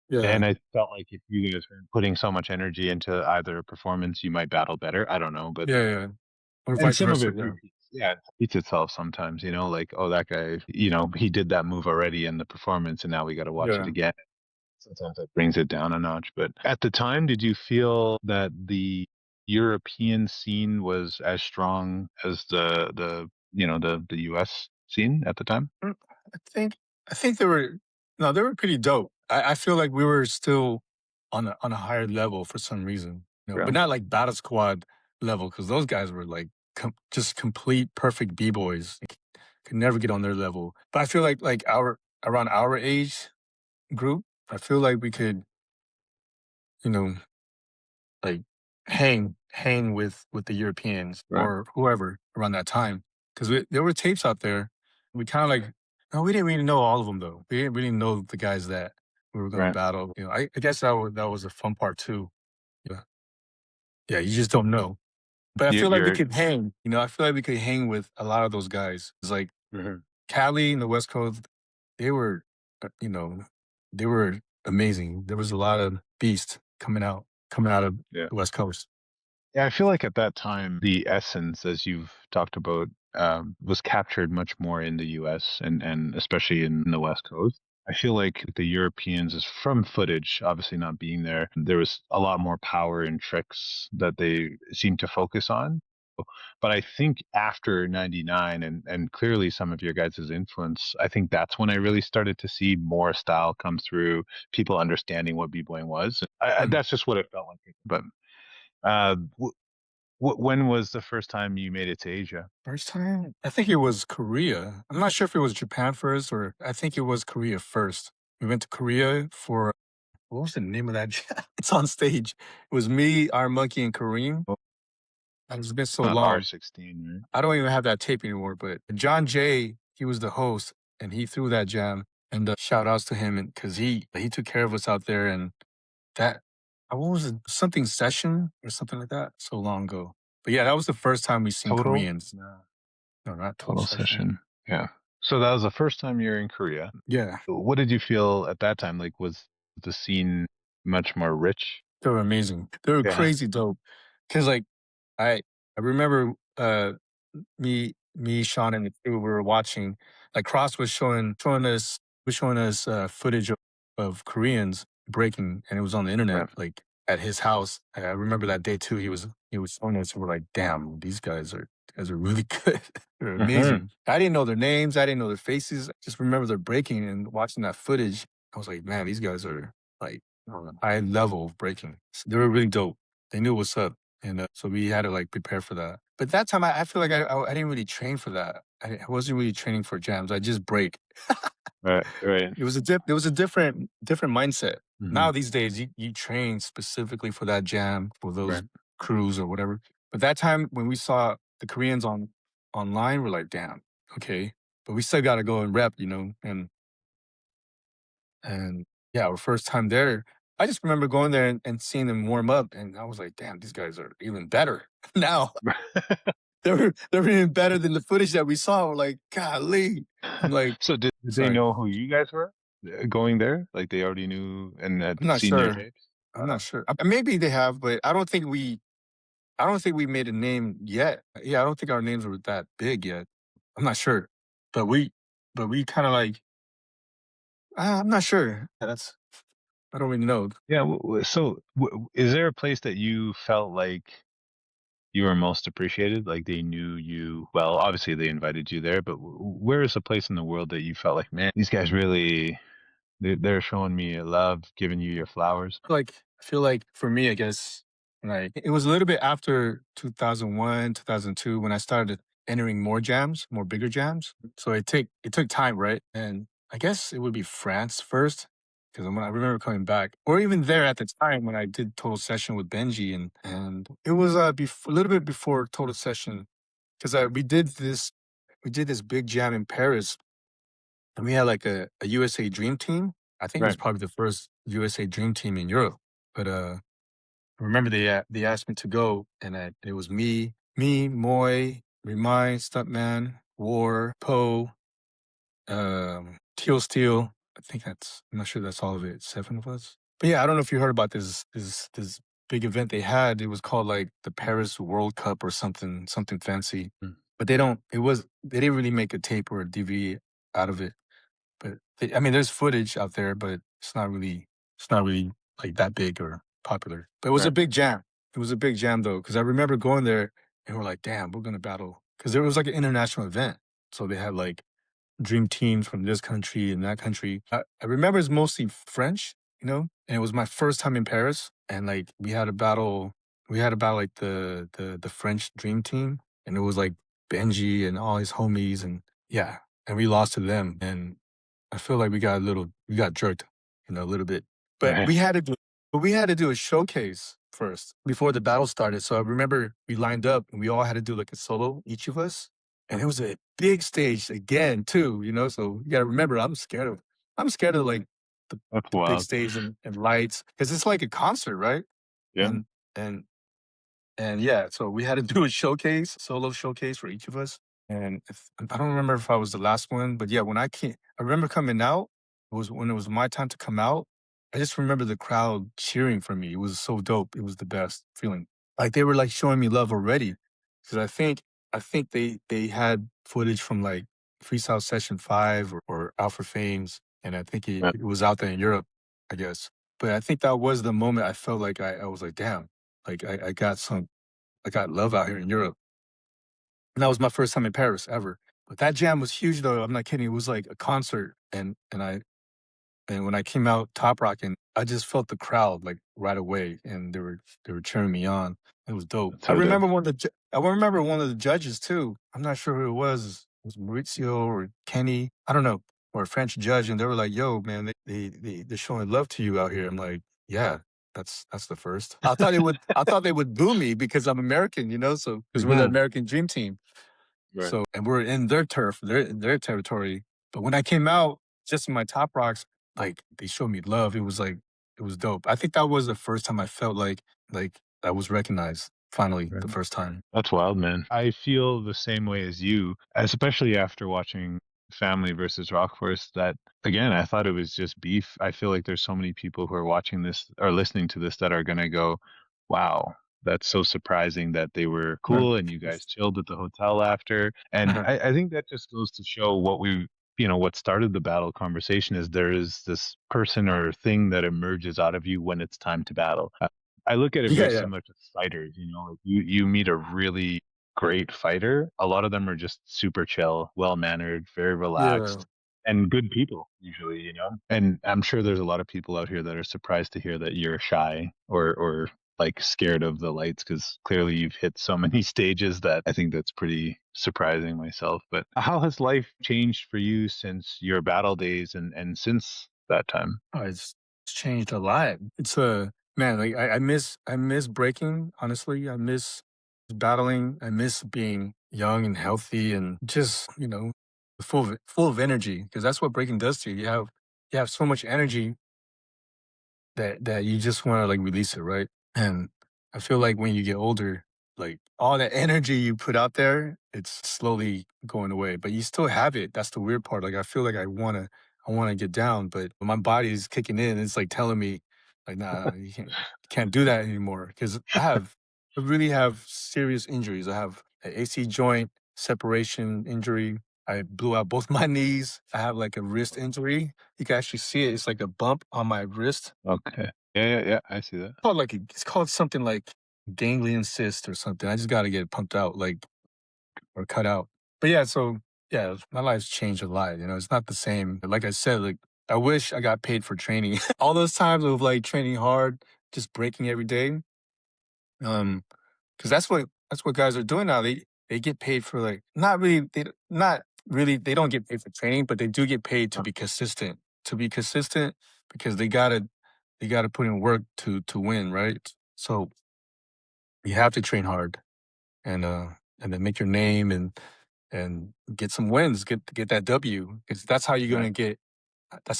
Yeah, and I felt like if you guys were putting so much energy into either a performance, you might battle better. I don't know, but yeah, yeah, or and vice some of versa. it Yeah, repeats. Yeah, it repeats itself sometimes, like, oh, that guy, he did that move already in the performance and now we got to watch it yeah. again. Sometimes that brings it down a notch. But at the time, did you feel that the European scene was as strong as the US scene at the time? Mm, I think I think they were no, they were pretty dope. I feel like we were still on a higher level for some reason, but Yeah. not like Battle Squad level because those guys were like just complete perfect b boys. Could never get on their level. But I feel like our around our age group, I feel like we could, you know, like hang with the Europeans Right. or whoever around that time because there were tapes out there. We kind of like no, we didn't really know all of them though. We didn't really know the guys that we were going to Right. battle. I guess that was a fun part too. Yeah, yeah, you just don't know. But I You, feel like we you're. could hang. I feel like we could hang with a lot of those guys. It's like Mhm. Cali and the West Coast. They were, they were amazing. There was a lot of beast coming out of Yeah. the West Coast. Yeah, I feel like at that time, the essence, as you've talked about, was captured much more in the US and especially in the West Coast. I feel like the Europeans, is from footage, obviously not being there, there was a lot more power and tricks that they seemed to focus on. But I think after 99 and clearly some of your guys' influence, I think that's when I really started to see more style come through, people understanding what b-boying was. Mm. That's just what it felt like. But uh, when was the first time you made it to Asia? First time? I think it was Korea. I'm not sure if it was Japan first or I think it was Korea first. We went to Korea for what was the name of that? It's on stage. It was me, our monkey, and Kareem. Oh, And it's been so not long. R16, right? I don't even have that tape anymore. But John Jay, he was the host, and he threw that jam. And shout outs to him, because he took care of us out there. And that what was it? Something session or something like that. So long ago. But yeah, that was the first time we seen Total? Koreans. No. No, not total Total session. session. Yeah. So that was the first time you're in Korea. Yeah. What did you feel at that time? Like, was the scene much more rich? They were amazing. They were Yeah. crazy dope. Cause like I I remember me, Sean, and the crew, we were watching, like Cross was showing us footage of Koreans breaking and it was on the internet, Right. like at his house. I remember that day too. He was showing us and we're like, damn, these guys are really good. They're Hmm. amazing. I didn't know their names, I didn't know their faces. I just remember they're breaking and watching that footage. I was like, man, these guys are like on a high level of breaking. So they were really dope. They knew what's up. And so we had to like prepare for that. But that time, I feel like I didn't really train for that. I wasn't really training for jams. I just break. Right. Right. It was a different mindset. Hmm. Now these days, you train specifically for that jam for those Right. crews or whatever. But that time when we saw the Koreans on online, we're like, damn, okay, but we still got to go and rep, and yeah, our first time there, I just remember going there and seeing them warm up, and I was like, damn, these guys are even better now. They were even better than the footage that we saw. We're like, golly, I'm like, So did they sorry, know who you guys were going there? Like they already knew and had I'm not seen your sure. tapes? I'm not sure. Maybe they have, but I don't think we made a name yet. Yeah, I don't think our names were that big yet. I'm not sure, but we kind of like, I'm not sure. That's I don't really know. Yeah. So is there a place that you felt like you were most appreciated? Like they knew you well. Obviously, they invited you there, but where is a place in the world that you felt like, man, these guys really they're showing me love, giving you your flowers? I feel like for me, I guess, like it was a little bit after 2001, 2002 when I started entering more jams, more bigger jams. So it took time, right? And I guess it would be France first because when I remember coming back, or even there at the time when I did Total Session with Benji, and it was a little bit before Total Session because we did this big jam in Paris, and we had like a USA Dream Team. I think it was Right. probably the first USA Dream Team in Europe. But I remember they asked me to go, and it was me, Moy, Remind, Stuntman, War, Poe, Teal Steel. I'm not sure that's all of it. 7 of us. But yeah, I don't know if you heard about this big event they had. It was called like the Paris World Cup or something fancy. Mm. But they didn't really make a tape or a DVD out of it. But I mean, there's footage out there, but it's not really like that big or popular. But it was a Right. big jam. It was a big jam though, because I remember going there and we're like, damn, we're gonna battle because it was like an international event. So they had like dream teams from this country and that country. I remember it's mostly French, and it was my first time in Paris, and like we had a battle like the French dream team, and it was like Benji and all his homies, and yeah, and we lost to them, and I feel like we got jerked, a little bit. But Right. we had to do a showcase first before the battle started. So I remember we lined up and we all had to do like a solo, each of us. And it was a big stage again, too, So you gotta remember I'm scared of like That's the big wild. stage and lights. Because it's like a concert, right? Yeah. And and and yeah, so we had to do a showcase, solo showcase for each of us. And I don't remember if I was the last one, but yeah, I remember coming out. It was when it was my time to come out. I just remember the crowd cheering for me. It was so dope. It was the best feeling. Like they were like showing me love already, because I think they had footage from like Freestyle Session 5 or Alpha Fames, and I think Yeah. it was out there in Europe, I guess. But I think that was the moment I felt like I was like, damn, like I got love out here in Europe. And that was my first time in Paris ever. But that jam was huge though. I'm not kidding. It was like a concert. And when I came out top rocking, I just felt the crowd like right away, and they were cheering me on. It was dope. That's so dope. I remember one of the judges too. I'm not sure who it was. It was Maurizio or Kenny. I don't know, or a French judge, and they were like, "Yo, man, they're showing love to you out here." I'm like, "Yeah, that's the first." I thought they would boo me because I'm American, So because we're the Hmm. American Dream Team. Right. So and we're in their turf, their territory. But when I came out, just in my top rocks, like they showed me love. It was dope. I think that was the first time I felt like I was recognized finally Right. the first time. That's wild, man. I feel the same way as you, especially after watching Family versus Rock Force. That again, I thought it was just beef. I feel like there's so many people who are watching this or listening to this that are gonna go, "Wow, that's so surprising that they were Right. cool and you guys chilled at the hotel after." And I think that just goes to show what started the battle conversation is there is this person or thing that emerges out of you when it's time to battle. I look at it Yeah, very yeah, similar to fighters. Like you meet a really great fighter. A lot of them are just super chill, well mannered, very yeah. relaxed, and good people usually. And I'm sure there's a lot of people out here that are surprised to hear that you're shy or like scared of the lights because clearly you've hit so many stages that I think that's pretty surprising myself. But how has life changed for you since your battle days and since that time? Oh, it's changed a lot. It's a man. I miss breaking. Honestly, I miss battling. I miss being young and healthy and just, full of energy because that's what breaking does to you. You have so much energy that you just wanna, like, release it, right? And I feel like when you get older, like, all that energy you put out there, it's slowly going away, but you still have it. That's the weird part. Like, I feel like I wanna get down, but my body is kicking in. It's, like, telling me, like, "Nah, you can't do that anymore. Because I really have serious injuries. I have an AC joint separation injury. I blew out both my knees. I have, like, a wrist injury. You can actually see it. It's like a bump on my wrist. Okay. Yeah. I see that. It's called something like ganglion cyst or something. I just gotta get it pumped out, like, or cut out. But yeah, so yeah, my life's changed a lot. It's not the same. Like I said, like I wish I got paid for training. All those times of like training hard, just breaking every day. Um, because that's what guys are doing now. They get paid for like not really they don't get paid for training, but they do get paid to be consistent. To be consistent because they gotta put in work to win, right? So you have to train hard and and then make your name and get some wins, get that W. Because Right. that's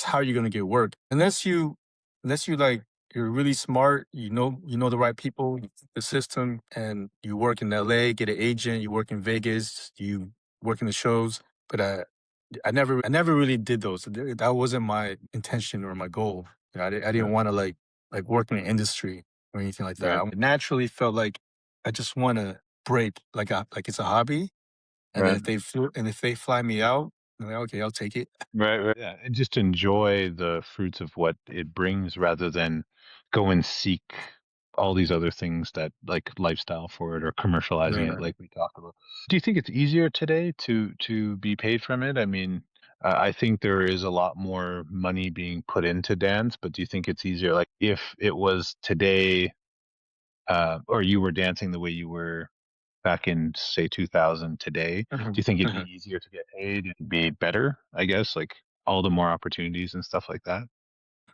how you're gonna get work. Unless you like you're really smart, you know the right people, the system, and you work in LA, get an agent, you work in Vegas, you work in the shows. But I never really did those. That wasn't my intention or my goal. I didn't Right. want to like work in the industry or anything like that. Right. I naturally felt like I just want to break like it's a hobby. And then Right. if they fly me out, I'm like, okay, I'll take it. Right. Yeah, and just enjoy the fruits of what it brings rather than go and seek all these other things that like lifestyle for it or commercializing it Yeah. like we talked about. Do you think it's easier today to be paid from it? I mean, I think there is a lot more money being put into dance, but do you think it's easier like if it was today or you were dancing the way you were back in say 2000 today, do Mhm, you think it'd be mhm. easier to get paid and be better, I guess, like all the more opportunities and stuff like that?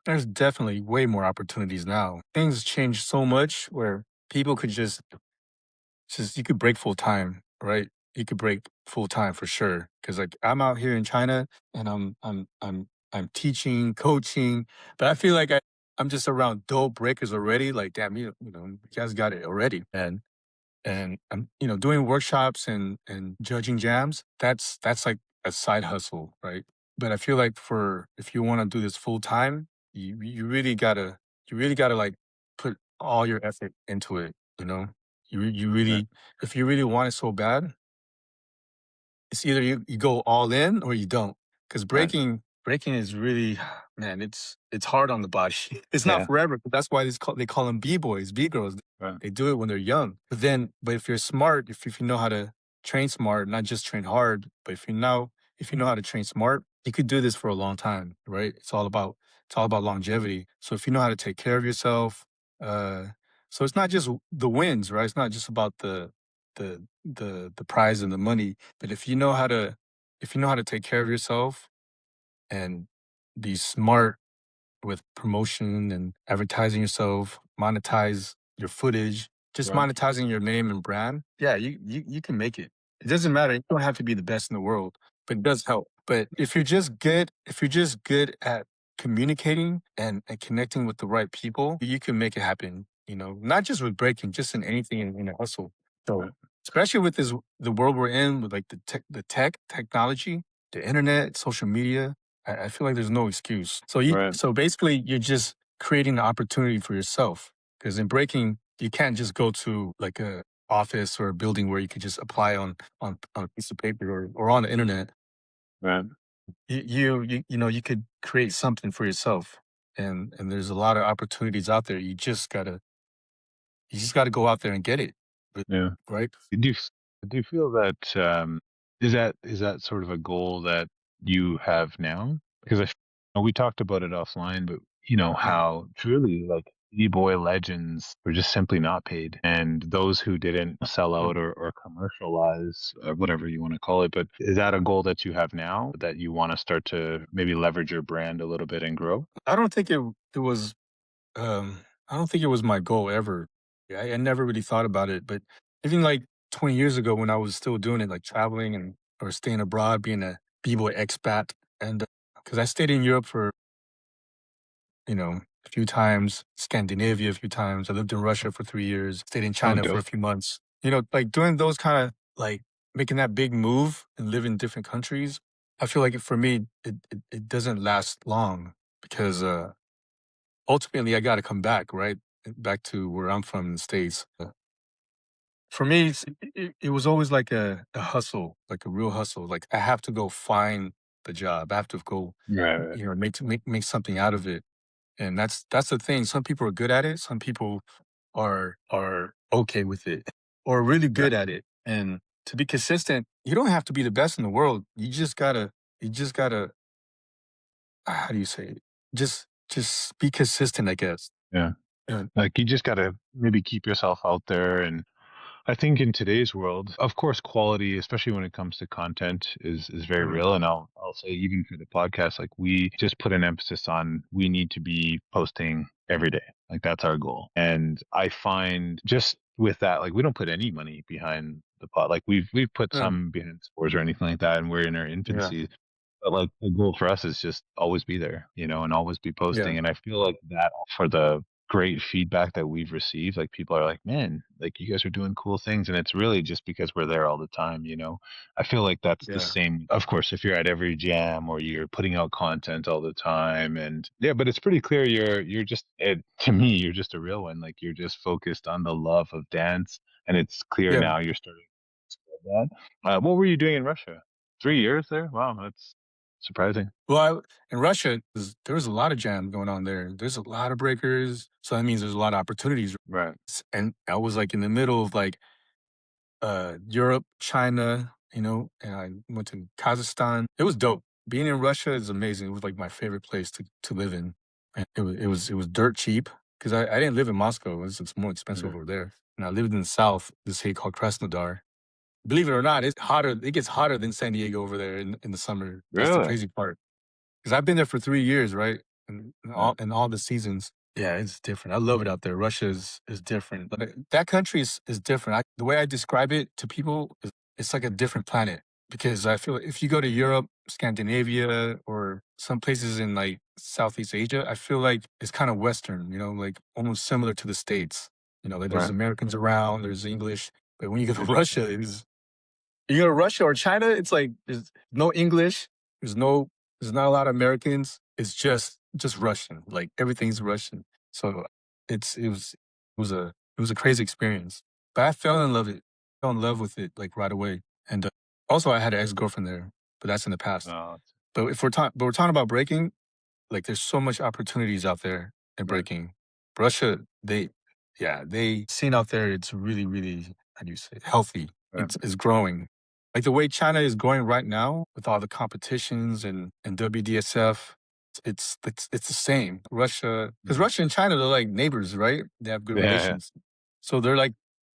There's definitely way more opportunities now. Things change so much where people could just you could break full time, right? You could break full time for sure. Cause like I'm out here in China and I'm teaching, coaching, but I feel like I'm just around dope breakers already. Like, damn, you guys got it already. And I'm doing workshops and judging jams. That's like a side hustle, right? But I feel like for if you want to do this full time, you really gotta like put all your effort into it. You Right. really if you really want it so bad, it's either you go all in or you don't. Because Right. breaking is really man, it's hard on the body. It's not Yeah. forever, but that's why they call them b-boys, b-girls. Right. They do it when they're young. But if you're smart, if you know how to train smart, not just train hard, but if you know how to train smart, you could do this for a long time, right? It's all about longevity. So if you know how to take care of yourself, uh so it's not just the wins, right? It's not just about the prize and the money, but if you know how to take care of yourself and be smart with promotion and advertising yourself, monetize your footage, just Right. monetizing your name and brand, yeah, you can make it. It doesn't matter. You don't have to be the best in the world, but it does help. But if you're just good at communicating and connecting with the right people, you can make it happen. Not just with breaking, just in anything in a hustle. So Right. especially with the world we're in, with like the technology, the internet, social media, I feel like there's no excuse. So Right. basically you're just creating an opportunity for yourself. Because in breaking, you can't just go to like a office or a building where you could just apply on a piece of paper or on the internet. Right. You could create something for yourself. And there's a lot of opportunities out there. You just gotta go out there and get it. Yeah. Right? Do you feel that is that sort of a goal that you have now? Because we talked about it offline, but Mhm. how truly like b-boy legends were just simply not paid, and those who didn't sell out or commercialize or whatever you want to call it. But is that a goal that you have now that you want to start to maybe leverage your brand a little bit and grow? I don't think it was I don't think it was my goal ever. Yeah, I never really thought about it, but even like 20 years ago when I was still doing it, like traveling and or staying abroad, being a b-boy expat, and because I stayed in Europe for a few times, Scandinavia a few times. I lived in Russia for 3 years, stayed in Oh, China for a dope. few months. Like doing those kind of like making that big move and live in different countries. I feel like for me, it doesn't last long because ultimately I got to come back, right? Back to where I'm from in the States. For me, it was always like a hustle, like a real hustle. Like I have to go find the job. I have to go, Right, right. make something out of it. And that's the thing. Some people are good at it. Some people are okay with it or really Right. good at it. And to be consistent, you don't have to be the best in the world. You just gotta how do you say it? Just be consistent, I guess. Yeah. Yeah. Like you just got to maybe keep yourself out there. And I think in today's world, of course, quality, especially when it comes to content, is very Mm, real. And I'll say even for the podcast, like we just put an emphasis on we need to be posting every day. Like that's our goal. And I find just with that, like we don't put any money behind the pod. Like we've put mm, some behind scores or anything like that, and we're in our yeah. infancy. But like the goal for us is just always be there, and always be Yeah. posting. And I feel like that for the great feedback that we've received, like people are like, man, like you guys are doing cool things. And it's really just because we're there all the time. I feel like that's the Yeah. same, of course, if you're at every jam or you're putting out content all the time. And yeah, but it's pretty clear you're just to me, you're just a real one. Like you're just focused on the love of dance. And it's clear Yeah. now you're starting to spread that. What were you doing in Russia? 3 years there? Wow, that's surprising. Well, in Russia, there was a lot of jam going on there. There's a lot of breakers, so that means there's a lot of opportunities. Right. And I was like in the middle of like Europe, China, and I went to Kazakhstan. It was dope. Being in Russia is amazing. It was like my favorite place to live in. And it was dirt cheap because I didn't live in Moscow. It's more expensive Yeah. over there. And I lived in the south, this city called Krasnodar. Believe it or not, it's hotter. It gets hotter than San Diego over there in the summer. That's the Really? crazy part. Because I've been there for 3 years, right? And Yeah. all the seasons. Yeah, it's different. I love it out there. Russia is different. Like, that country is different. The way I describe it to people is it's like a different planet. Because I feel like if you go to Europe, Scandinavia, or some places in like Southeast Asia, I feel like it's kind of Western, like almost similar to the States. Like there's Right. Americans around, there's English. But when you go to Russia, you go to Russia or China, it's like there's no English. There's no there's not a lot of Americans. It's just Russian. Like everything's Russian. So it was a crazy experience. But I fell in love with it like right away. And also I had an ex-girlfriend there, but that's in the past. Oh, But we're talking about breaking, like there's so much opportunities out there in right. breaking. Russia, they scene out there, it's really, really, how do you say, healthy. Right. It's growing. Like the way China is growing right now with all the competitions and WDSF, it's the same. Russia, because Mhm. Russia and China, they're like neighbors, right? They have good Yeah, yeah. relations. So they're like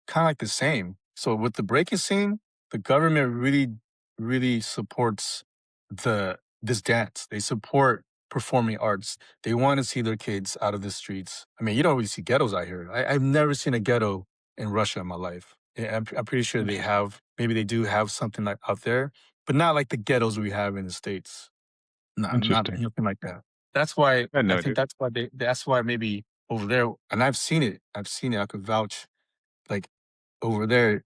kind of like the same. So with the breaking scene, the government really, really supports this dance. They support performing arts. They want to see their kids out of the streets. I mean, you don't really see ghettos out here. I've never seen a ghetto in Russia in my life. Yeah, I'm pretty sure they Interesting. have. Maybe they do have something like out there, but not like the ghettos we have in the states. Not Interesting. nothing like that. That's why I had I no think idea. that's why maybe over there, and I've seen it. I've seen it. I could vouch. Like over there,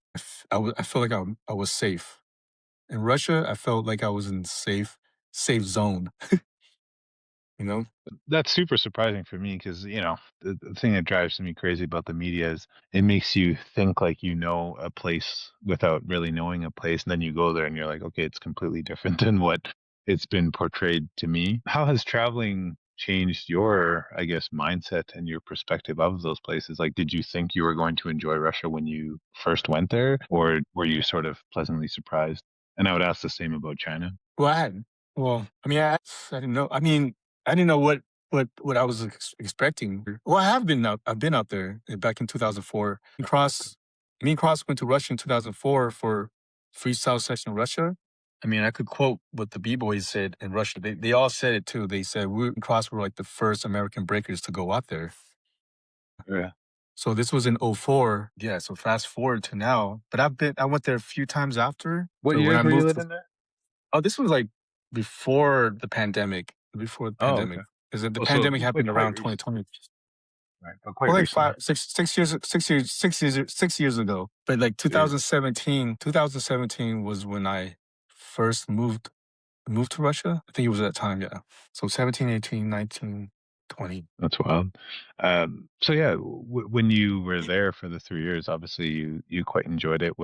I feel like I was safe. In Russia, I felt like I was in safe zone. You know? That's super surprising for me because, the thing that drives me crazy about the media is it makes you think like you know a place without really knowing a place. And then you go there and you're like, okay, it's completely different than what it's been portrayed to me. How has traveling changed your, I guess, mindset and your perspective of those places? Like, did you think you were going to enjoy Russia when you first went there, or were you sort of pleasantly surprised? And I would ask the same about China. Well, I mean, I didn't know. I mean, I didn't know what I was expecting. Well, I've been out there back in 2004. Me and Cross went to Russia in 2004 for Freestyle session in Russia. I mean, I could quote what the B-boys said in Russia. They all said it too. They said we and Cross were like the first American breakers to go out there. Yeah. So this was in '04. Yeah, so fast forward to now. But I went there a few times after. What So when I years were you moved to living there? oh, this was like before the Oh, pandemic, okay. because the Oh, so pandemic like happened quite around recent, 2020. right? But quite Well, like recently. 6 years ago. But like Jeez. 2017 was when I first moved to Russia. I think it was that time, yeah. So 17, 18, 19, 20. That's wild. So yeah, when you were there for the 3 years, obviously you quite enjoyed it.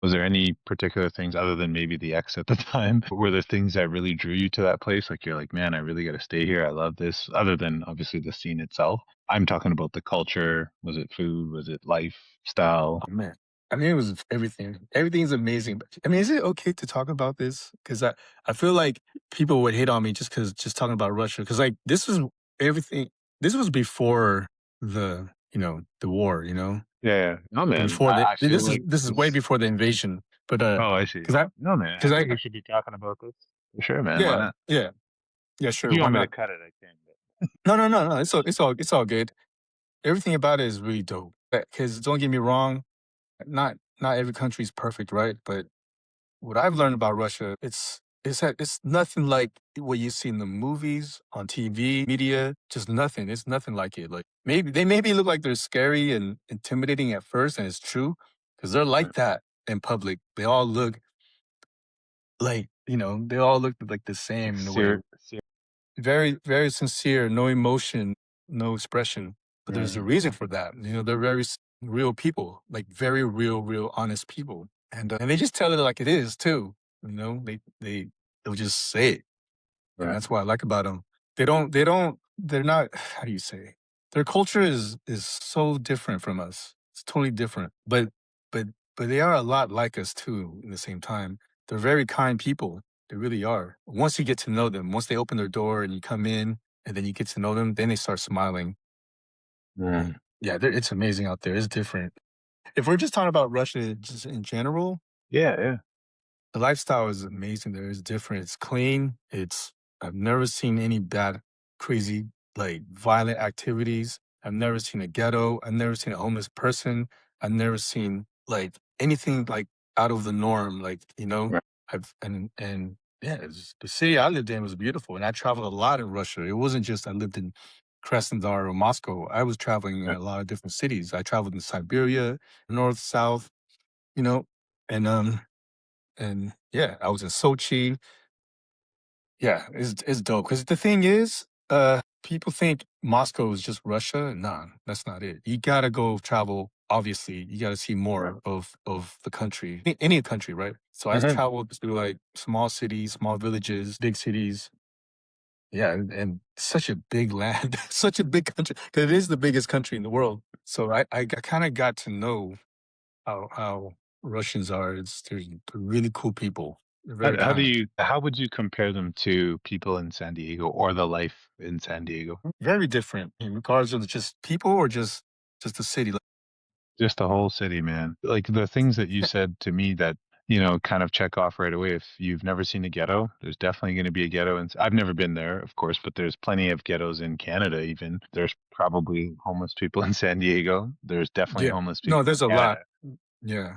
Was there any particular things other than maybe the ex at the time? Were there things that really drew you to that place? Like you're like, man, I really got to stay here. I love this. Other than obviously the scene itself, I'm talking about the culture. Was it food? Was it lifestyle? Oh man. I mean, it was everything. Everything's amazing. But I mean, is it okay to talk about this? Because I feel like people would hate on me just talking about Russia. Because like this was everything. This was before the war. Yeah, yeah. No, man. Before I feel this is like this is way this. before the invasion. But Oh, I see. because I No, man. I because I think we should be talking about this. For sure, man. Why yeah not? yeah yeah If sure, you why want me to not? cut it, I can. No, no, no, no. It's all good. Everything about it is really dope. Because don't get me wrong, not every country is perfect, right? But what I've learned about Russia, it's nothing like what you see in the movies, on TV, media. Just nothing. It's nothing like it. Like maybe look like they're scary and intimidating at first, and it's true because they're like Right. that in public. They all look like they all look like the Like same in a way. Very, very sincere, no emotion, no expression. But there's a reason for that. They're very real people, like very real, real honest people, and they just tell it like it is too. They'll just say it, and Right. that's what I like about them. They're not. How do you say? Their culture is so different from us. It's totally different, but but they are a lot like us too. In the same time, they're very kind people. They really are. Once you get to know them, once they open their door and you come in, and then you get to know them, then they start smiling. Mm. Yeah, it's amazing out there. It's different. If we're just talking about Russia just in general, Yeah, yeah. the lifestyle is amazing there. It's different. It's clean. I've never seen any bad, crazy, like violent activities. I've never seen a ghetto. I've never seen a homeless person. I've never seen like anything like out of the norm. Right, And yeah, the city I lived in was beautiful. And I traveled a lot in Russia. It wasn't just I lived in Krasnodar or Moscow. I was traveling in right. a lot of different cities. I traveled in Siberia, north, south, you know, and yeah, I was in Sochi. Yeah, it's dope. Because the thing is, people think Moscow is just Russia. Nah, that's not it. You gotta go travel. Obviously, you gotta see Right. more of the country, any country, right? So I Mhm. traveled to like small cities, small villages, big cities. Yeah, and such a big land, such a big country. Because it is the biggest country in the world. So I kind of got to know how Russians are. They're really cool people. They're very kind. How would you compare them to people in San Diego or the life in San Diego? Very different in regards of just people or just the city. Like, Just the whole city, man. Like the things that you said to me that, kind of check off right away. If you've never seen a ghetto, there's definitely going to be a ghetto. And I've never been there, of course, but there's plenty of ghettos in Canada, even. There's probably homeless people in San Diego. There's definitely yeah, homeless no, people in there's a lot. Canada. Yeah,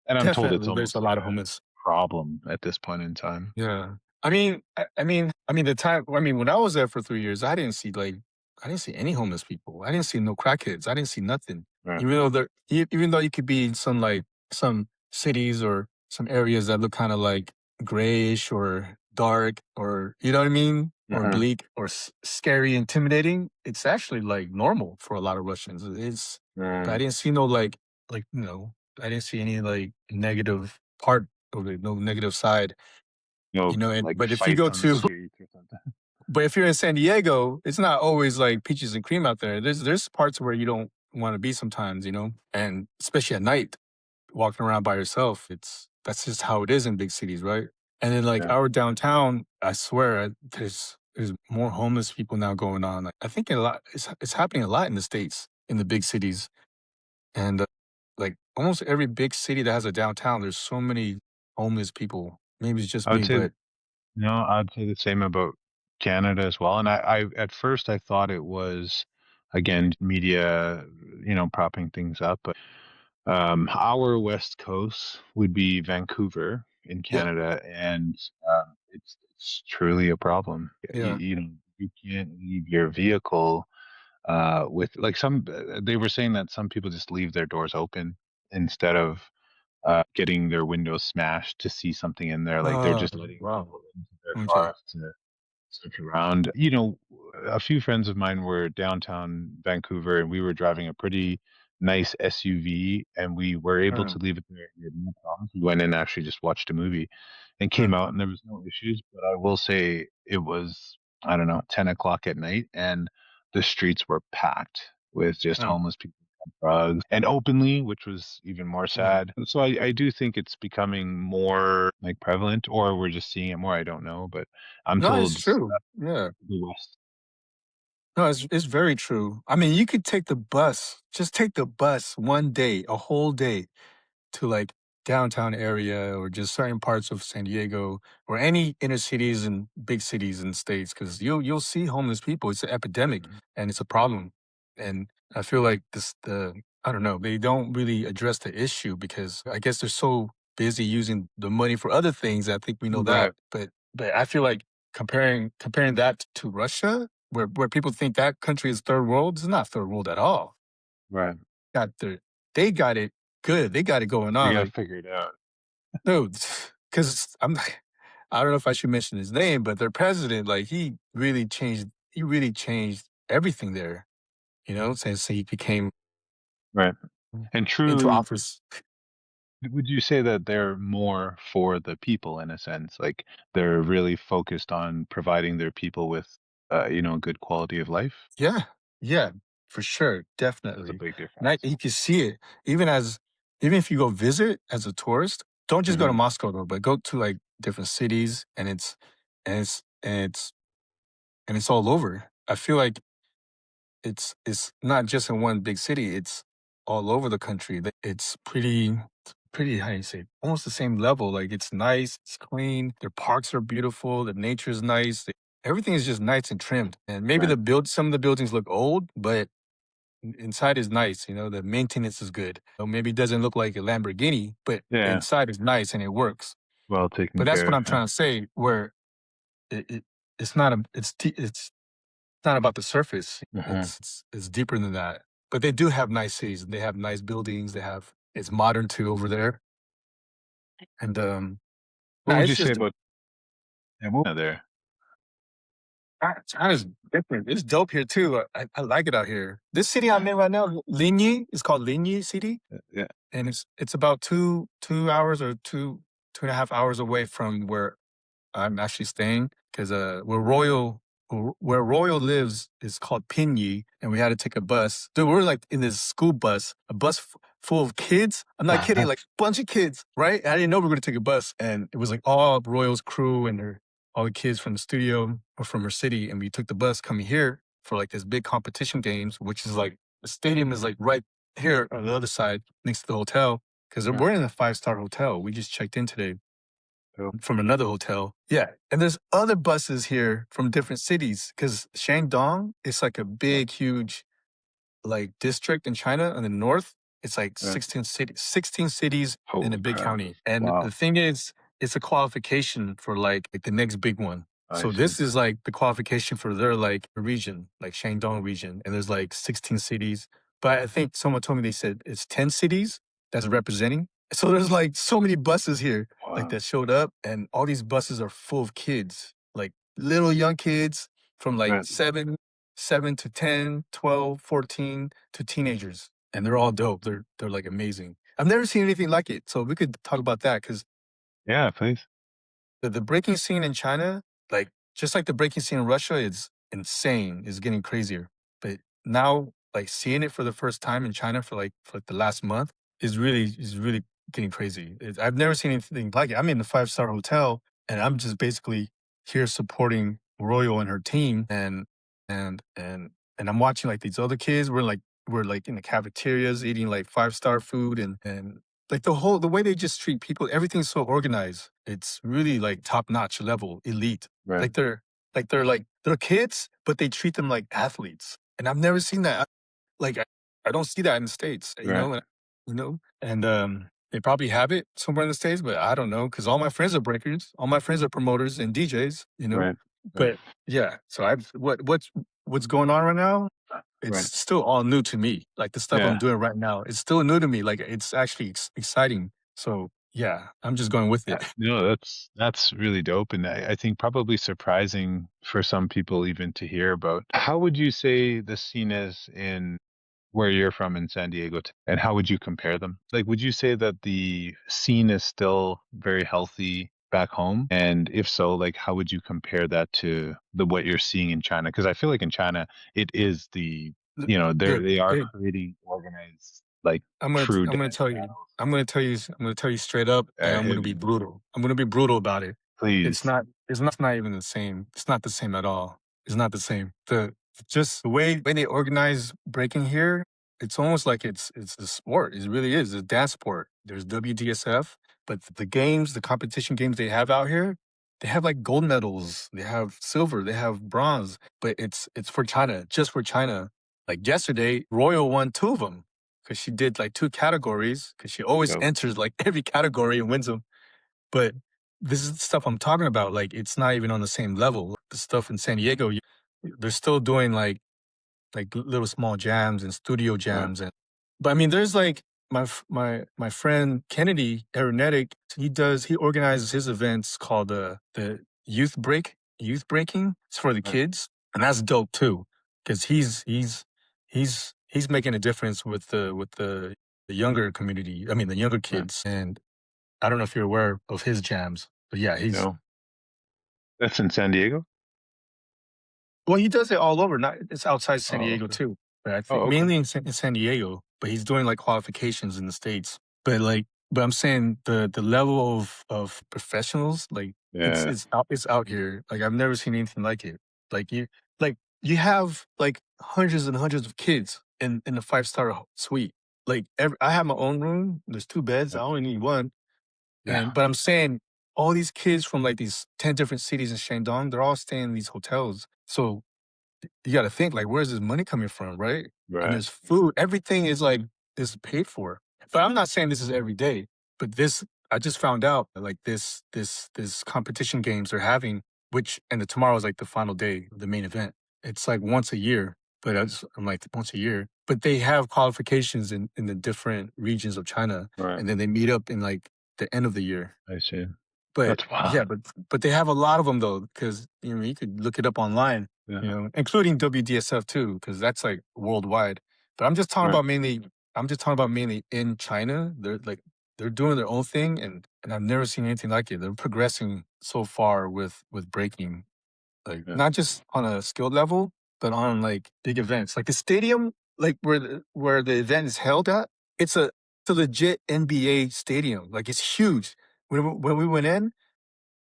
And I'm told it's definitely, there's almost a like lot of a homeless. problem at this point in time. Yeah. I mean, the time. I mean, when I was there for 3 years, I didn't see any homeless people. I didn't see no crackheads. I didn't see nothing. Right. Even though you could be in some cities or some areas that look kind of like grayish or dark or you know what I mean, or Hmm. bleak or scary, intimidating. It's actually like normal for a lot of Russians. But I Mm. didn't see no I didn't see any like negative part of it, no negative side. And Like but if you fights go on the to street or something. but if you're in San Diego, it's not always like peaches and cream out there. There's parts where you don't want to be sometimes, and especially at night, walking around by yourself. That's just how it is in big cities, right? And then like Yeah. our downtown, I swear, there's more homeless people now going on. Like, I think a lot, it's happening a lot in the states, in the big cities, and like almost every big city that has a downtown, there's so many homeless people. Maybe it's just I would me, say but I'd say the same about Canada as well. And I at first I thought it was again, media, propping things up. But our west coast would be Vancouver in Yeah. Canada, and it's truly a problem. Yeah. You can't leave your vehicle with like some. They were saying that some people just leave their doors open instead of getting their windows smashed to see something in there. Like they're just letting Wow. people into their Okay. cars to search around. A few friends of mine were downtown Vancouver and we were driving a pretty nice SUV and we were able to Mm, leave it there. We had no problems. We went in and actually just watched a movie and came mm, out and there was no issues. But I will say it was, I don't know, 10 o'clock at night and the streets were packed with just mm, homeless people and drugs and openly, which was even more yeah. sad. So I do think it's becoming more like prevalent or we're just seeing it more. I don't know, but I'm No, it's told true. Yeah. the West. No, it's very true. I mean, you could take the bus, just take the bus one day, a whole day to like downtown area or just certain parts of San Diego or any inner cities and big cities and states because you'll see homeless people. It's an epidemic Mhm. and it's a problem. And I feel like the I don't know, they don't really address the issue because I guess they're so busy using the money for other things. I think we know Right, that. But I feel like comparing that to Russia, where people think that country is third world, it's not third world at all. right. Got the they got it good. They got it going They on. got to Like, figure it out. dude, because I don't know if I should mention his name, but their president, like he really changed everything there, since he became Right. And into truly, office. would you say that they're more for the people in a sense? Like they're really focused on providing their people with, good quality of life? Yeah, yeah, for sure, There's a definitely. big And difference. you can see it even if you go visit as a tourist, don't just go to Hmm. Moscow though, but go to like different cities, and it's and it's and it's all over. I feel like it's not just in one big city, it's all over the country. It's pretty, how you say, almost the same level. Like, it's nice, it's clean, their parks are beautiful, the nature is nice, everything is just nice and trimmed. And maybe Right. some of the buildings look old, but inside is nice, the maintenance is good. Maybe it doesn't look like a Lamborghini, but Yeah. inside is nice and it works. Well But taken that's care what of. I'm Yeah. trying to say, where it's not a it's not about the surface. Hmm. It's deeper than that. But they do have nice cities. They have nice buildings. It's modern too over there. And What no, would you it's say just about there? China's different. It's dope here too. I like it out here. This city I'm in right now, Linyi, is called Linyi City, Yeah. and it's about two hours or two and a half hours away from where I'm actually staying because where Royal lives is called Pinyi, and we had to take a bus. Dude, we were like in this school bus, a bus full of kids. I'm not kidding, like bunch of kids, right? I didn't know we were gonna take a bus, and it was like all Royal's crew and all the kids from the studio or from our city, and we took the bus coming here for like this big competition games, which is like the stadium is like right here on the other side next to the hotel because Right. we're in a five-star hotel. We just checked in today So, from another hotel. Yeah. And there's other buses here from different cities because Shandong is like a big, huge like district in China in the north. It's like right. 16 cities in a Holy big crap. county. And the Wow. thing is, it's a qualification for like the next big one. I So see. this is like the qualification for their like region, like Shandong region. And there's like 16 cities. But I think someone told me they said it's 10 cities that's representing. So there's like so many buses here like Wow. that showed up, and all these buses are full of kids, like little young kids from like Right. 7 to 10, 12, 14 to teenagers. And they're all dope. They're like amazing. I've never seen anything like it. So we could talk about that because Yeah, please. the breaking scene in China, like just like the breaking scene in Russia, is insane. It's getting crazier. But now, like seeing it for the first time in China for like the last month is really getting crazy. I've never seen anything like it. I'm in a five-star hotel, and I'm just basically here supporting Royal and her team, and I'm watching like these other kids. We're like in the cafeterias eating like five-star food, and like the way they just treat people, everything's so organized. It's really like top notch level, elite. Right. Like they're kids, but they treat them like athletes. and I've never seen that. Like, I don't see that in the States, Right. and, they probably have it somewhere in the States, but I don't know because all my friends are breakers, all my friends are promoters and DJs. Right. Right. But, yeah, so I've what's going on right now, it's Right. still all new to me, like, the stuff I'm Yeah. doing right now, it's still new to me, like, it's actually exciting, so, yeah, I'm just going with Yeah. it. No, that's really dope, and I think probably surprising for some people even to hear about. How would you say the scene is in where you're from in San Diego, and how would you compare them? Like, would you say that the scene is still very healthy back home? And if so, like, how would you compare that to what you're seeing in China? Because I feel like in China, it is they are Dude, creating organized like I'm true gonna dance tell you. battles. I'm gonna tell you straight up, and I'm Hit gonna be me, brutal. I'm gonna be brutal about it. please. It's not even the same. It's not the same at all. It's not the same. Just the way they organize breaking here, it's almost like it's a sport. It really is a dance sport. There's WDSF, but the games, the competition games they have out here, they have like gold medals, they have silver, they have bronze, but it's for China, just for China. Like yesterday, Royal won two of them because she did like two categories because she always Dope. enters like every category and wins them. But this is the stuff I'm talking about. Like it's not even on the same level. The stuff in San Diego, they're still doing like little small jams and studio Right. jams. And but I mean, there's like my friend Kennedy Aeronetic. He organizes his events called the youth breaking. It's for the Right. kids, and that's dope too because he's making a difference with the younger community. I mean, the younger Right. kids. And I don't know if you're aware of his jams, but yeah, he's No, that's in San Diego. well, he does it all over. Not it's outside San Oh, Diego okay. too, but I think Oh, okay. mainly in San Diego. But he's doing like qualifications in the states. But I'm saying the level of professionals, like Yeah. it's out here. Like I've never seen anything like it. Like you like you have like hundreds and hundreds of kids in a 5-star suite. Like I have my own room. There's two beds. I Right. only need one. Yeah. But I'm saying all these kids from like these 10 different cities in Shandong, they're all staying in these hotels. So you got to think like, where's this money coming from, right? And Right. there's food. Everything is paid for. But I'm not saying this is every day. But this, I just found out that, like this competition games they're having, which and the tomorrow is like the final day, of the main event. It's like once a year. But I'm like once a year. But they have qualifications in the different regions of China, Right. and then they meet up in like the end of the year. I see. But That's wild. yeah, but they have a lot of them though, because you could look it up online, Yeah. including WDSF too, because that's like worldwide. But Right. I'm just talking about mainly in China. They're doing their own thing, and I've never seen anything like it. They're progressing so far with breaking, like Yeah. not just on a skill level, but on like big events, like the stadium, like where the event is held at. It's a legit NBA stadium. Like it's huge. When we went in,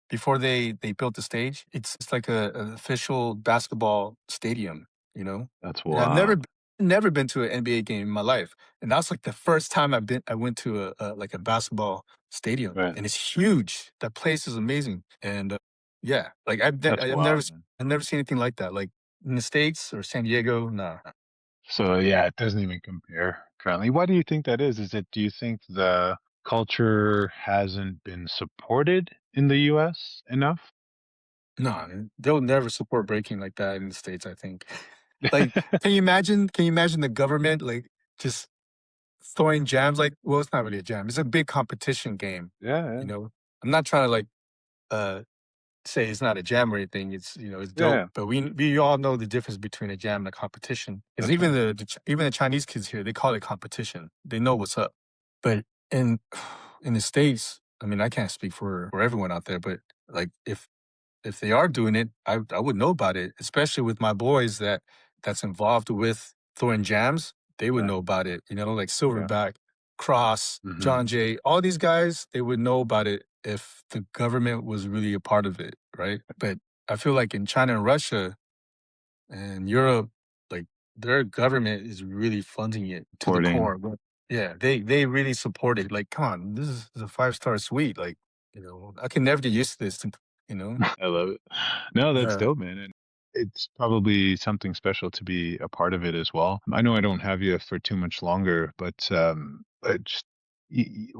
before they built the stage, it's like an official basketball stadium, you know. That's And I've wild. never been to an NBA game in my life, and that's like the first time I went to like a basketball stadium, Right. and it's huge. That place is amazing, and yeah, like That's wild, man. I've never seen anything like that, like in the States or San Diego. Nah, So yeah, it doesn't even compare currently. Why do you think that is? Do you think the culture hasn't been supported in the US enough? no, they'll never support breaking like that in the States. I think. Like, can you imagine? Can you imagine the government like just throwing jams? Like, well, it's not really a jam. It's a big competition game. Yeah, You yeah. know, I'm not trying to like uh say it's not a jam or anything. It's it's Yeah, dope. yeah. But we all know the difference between a jam and a competition. Because That's even right. even the Chinese kids here, they call it competition. They know what's up. But in in the States, I mean, I can't speak for everyone out there, but like if they are doing it, I would know about it, especially with my boys that's involved with throwing jams. They would Right. know about it, like Yeah. Silverback, Cross, Hmm. John Jay, all these guys, they would know about it if the government was really a part of it, right? But I feel like in China and Russia and Europe, like their government is really funding it to the Supporting. core. But yeah, they really support it. Like, come on, this is a 5-star suite. Like, I can never get used to this, you know? I love it. No, that's Yeah. dope, man. it's probably something special to be a part of it as well. I know I don't have you for too much longer, but just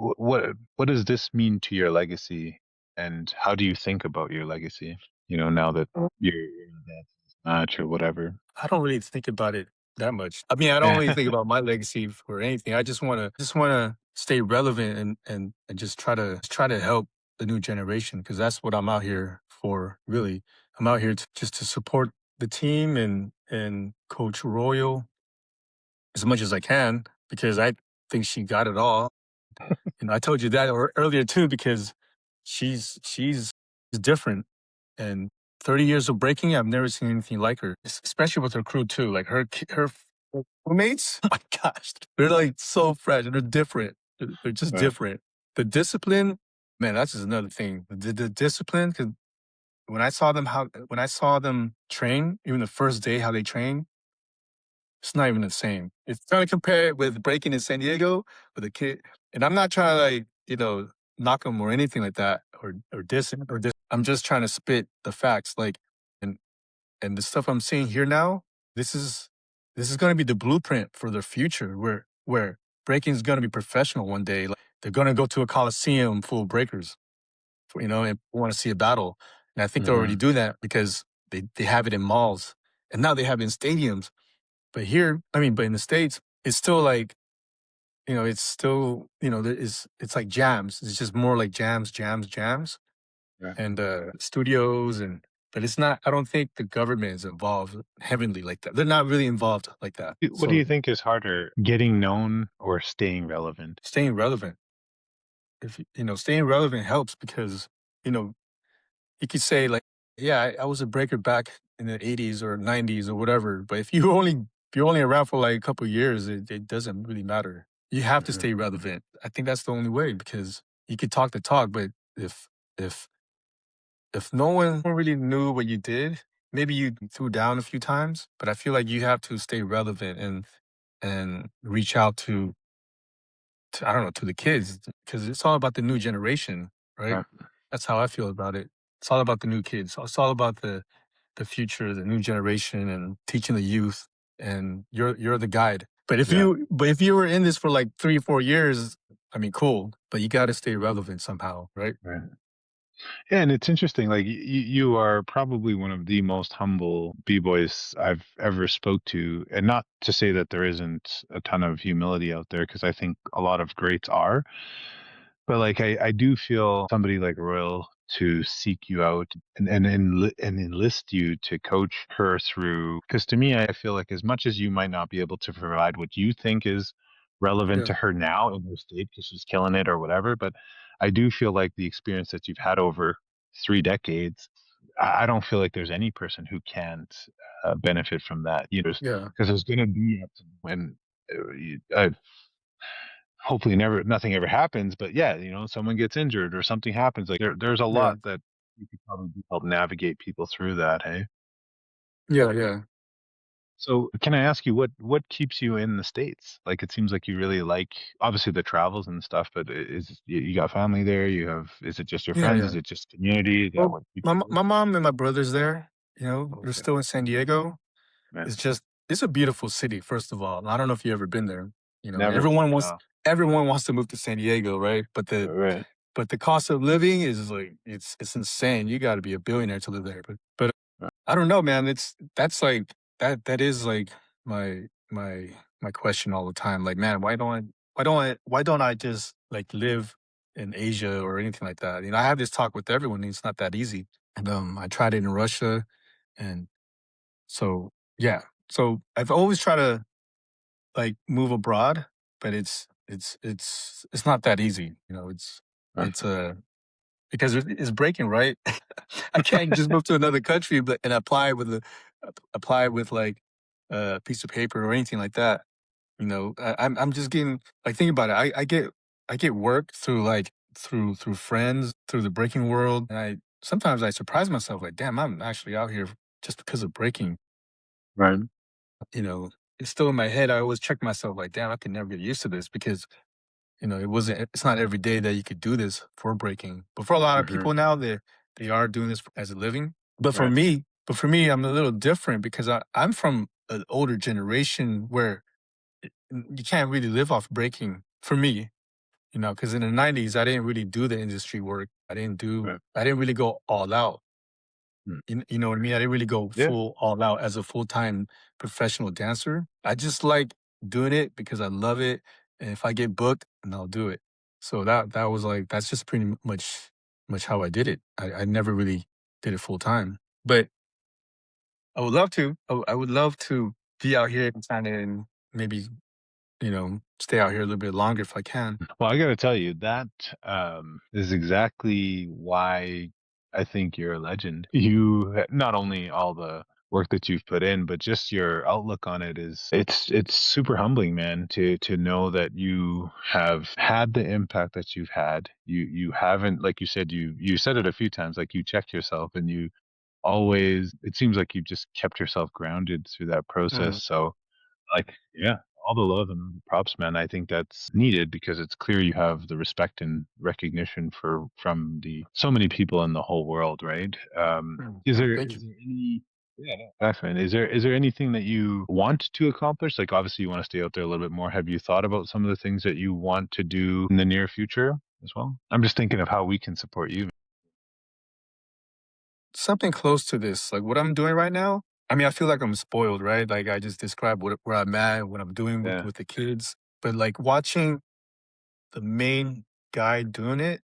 what does this mean to your legacy, and how do you think about your legacy? Now that you're in that match or whatever. I don't really think about it that much. I mean, I don't really think about my legacy for anything. I just wanna stay relevant and just try to help the new generation because that's what I'm out here for, really. I'm out here to just to support the team and Coach Royal as much as I can because I think she got it all. I told you that earlier too because she's different, and 30 years of breaking, I've never seen anything like her, especially with her crew too. Like her roommates, my gosh, they're like so fresh and they're different. They're just Right. different. The discipline, man, that's just another thing. The discipline, because when I saw them train, even the first day how they train, it's not even the same. It's trying to compare it with breaking in San Diego with a kid, and I'm not trying to like knock them or anything like that or diss him or diss. I'm just trying to spit the facts, like and and the stuff I'm seeing here now. This is this is going to be the blueprint for the future, where breaking is going to be professional one day. Like they're going to go to a coliseum full of breakers, and want to see a battle. And I think they already Hmm. do that because they have it in malls, and now they have it in stadiums. But here, I mean, but in the States, it's still like, it's still, it's like jams. It's just more like jams, jams, jams, Right. and studios but it's not. I don't think the government is involved heavily like that. They're not really involved like that. What do So you think is harder, getting known or staying relevant? staying relevant, if staying relevant helps because you know you could say like, yeah, I was a breaker back in the '80s or '90s or whatever. But if you're only around for like a couple of years, it doesn't really matter. You have to Hmm. stay relevant. I think that's the only way because you could talk the talk, but if if if no one really knew what you did, maybe you threw down a few times. But I feel like you have to stay relevant and reach out to I don't know, to the kids because it's all about the new generation, right? Right. That's how I feel about it. It's all about the new kids. It's all about the future, the new generation, and teaching the youth. And you're the guide. Yeah. But if you were in this for like 3 4 years, I mean, cool. But you got to stay relevant somehow, right? Right. Yeah, and it's interesting. Like you are probably one of the most humble b-boys I've ever spoke to, and not to say that there isn't a ton of humility out there, because I think a lot of greats are. But like I do feel somebody like Royal to seek you out and enlist you to coach her through. Because to me, I feel like as much as you might not be able to provide what you think is relevant Yeah, to her now in her state because she's killing it or whatever, but I do feel like the experience that you've had over 3 decades, I don't feel like there's any person who can't benefit from that. yeah, Because there's going to be when hopefully nothing ever happens, but yeah, someone gets injured or something happens. Like there's a yeah, lot that you could probably do to help navigate people through that. Hey, yeah, yeah, so can I ask you what keeps you in the States? Like it seems like you really like, obviously, the travels and stuff, but is you got family there? Is it just your yeah, friends? yeah. Is it just community? Is that Well, what keeps my you my there? mom and my brother's there. They're Okay, still in San Diego. right. It's a beautiful city. First of all, I don't know if you've ever been there. Never. No. Everyone wants to move to San Diego, right? Right. But the cost of living is like it's insane. You got to be a billionaire to live there. But Right. I don't know, man. That's like that is like my my my question all the time. Like, man, why don't I just like live in Asia or anything like that? I have this talk with everyone. And it's not that easy. And I tried it in Russia, and so yeah. So I've always tried to like move abroad, but it's not that easy. Right. It's because it's breaking, right? I can't just move to another country and apply with like a piece of paper or anything like that. I'm just getting like think about it. I get work through like through friends through the breaking world, and I sometimes I surprise myself like, damn, I'm actually out here just because of breaking. Right. You know, it's still in my head. I always check myself like, damn, I can never get used to this because it's not every day that you could do this for breaking. But for a lot of Hmm. people now, they are doing this as a living. But for Right. me, But for me, I'm a little different because I'm from an older generation where you can't really live off breaking for me, you know, because in the 90s, I didn't really do the industry work. Right. I didn't really go all out. Mm. You know what I mean? I didn't really go Yeah. full all out as a full-time professional dancer. I just like doing it because I love it. And if I get booked, then I'll do it. So that was like, that's just pretty much how I did it. I never really did it full time, but I would love to. I would love to be out here and maybe, you know, stay out here a little bit longer if I can. Well, I got to tell you that is exactly why I think you're a legend. Not only all the work that you've put in, but just your outlook on it is it's super humbling, man, to know that you have had the impact that you've had. You haven't, like you said, you said it a few times, like you checked yourself and you always, it seems like you've just kept yourself grounded through that Mm, process. So like, yeah, all the love and props, man. I think that's needed because it's clear you have the respect and recognition for from the so many people in the whole world, right? Is there thank you. any yeah, no, definitely. Is there anything that you want to accomplish? Like obviously you want to stay out there a little bit more. Have you thought about some of the things that you want to do in the near future as well? I'm just thinking of how we can support you. Something close to this, like what I'm doing right now. I mean, I feel like I'm spoiled, right? Like I just described where I'm at, what I'm doing Yeah. with the kids. But like watching the main guy doing it,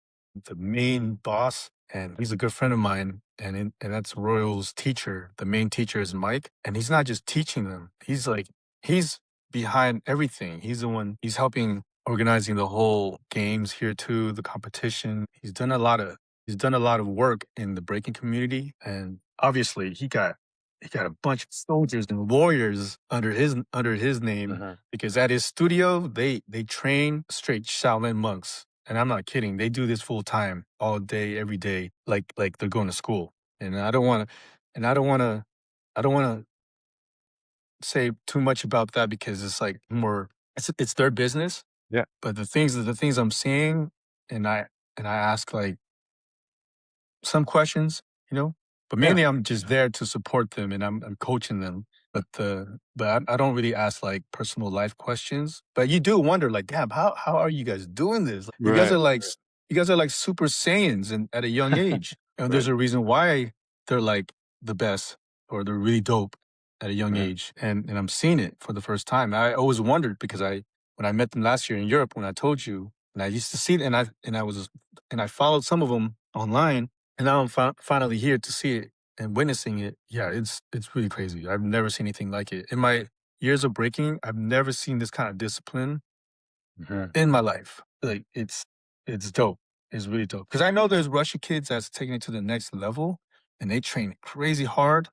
the main boss, and he's a good friend of mine, and that's Royal's teacher. The main teacher is Mike, and he's not just teaching them. He's behind everything. He's the one. He's helping organizing the whole games here too, the competition. He's done a lot of work in the breaking community, and obviously he got a bunch of soldiers and warriors under his name Uh-huh. because at his studio they train straight Shaolin monks, and I'm not kidding. They do this full time, all day, every day, like they're going to school. And and I don't want to, I don't want to say too much about that because it's like more, it's their business. Yeah. But the things I'm seeing, and I ask like some questions, you know, but Yeah. mainly I'm just there to support them and I'm coaching them. But I don't really ask like personal life questions. But you do wonder, like, damn, how are you guys doing this? Right. You guys are like super saiyans and at a young age. And there's Right. a reason why they're like the best or they're really dope at a young Right. age. And I'm seeing it for the first time. I always wondered because I when I met them last year in Europe when I told you, and I used to see it and I followed some of them online and now I'm finally here to see it and witnessing it. Yeah, it's really crazy. I've never seen anything like it. In my years of breaking, I've never seen this kind of discipline Mhm. in my life. Like it's dope. It's really dope. Because I know there's Russian kids that's taking it to the next level and they train crazy hard,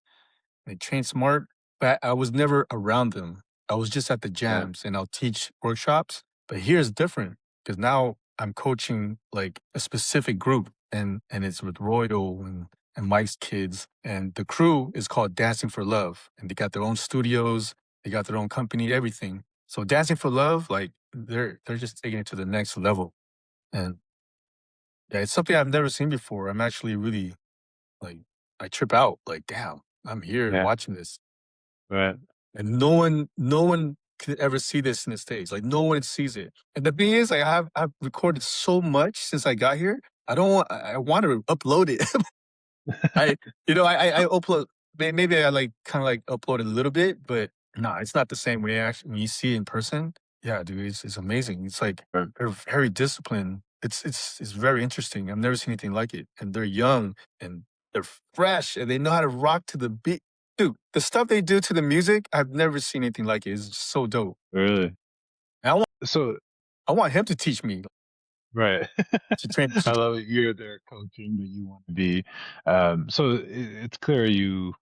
they train smart, but I was never around them. I was just at the Yeah. jams and I'll teach workshops. But here's different because now I'm coaching like a specific group and it's with Royal and Mike's kids. And the crew is called Dancing for Love. And they got their own studios, they got their own company, everything. So Dancing for Love, like they're just taking it to the next level. And yeah, it's something I've never seen before. I'm actually really like I trip out, like, damn, I'm here Yeah. watching this. Right. And no one could ever see this in the States. Like no one sees it. And the thing is, like I've recorded so much since I got here. I want to upload it. I you know, I upload maybe I like kind of like upload it a little bit, but no, it's not the same way actually when you see it in person. Yeah, dude, it's amazing. It's like Right. they're very disciplined. It's very interesting. I've never seen anything like it. And they're young and they're fresh and they know how to rock to the beat. Dude, the stuff they do to the music, I've never seen anything like it. It's just so dope. Really. And So I want him to teach me right. to train. I love it. You're there coaching, but you want to be. So it's clear you.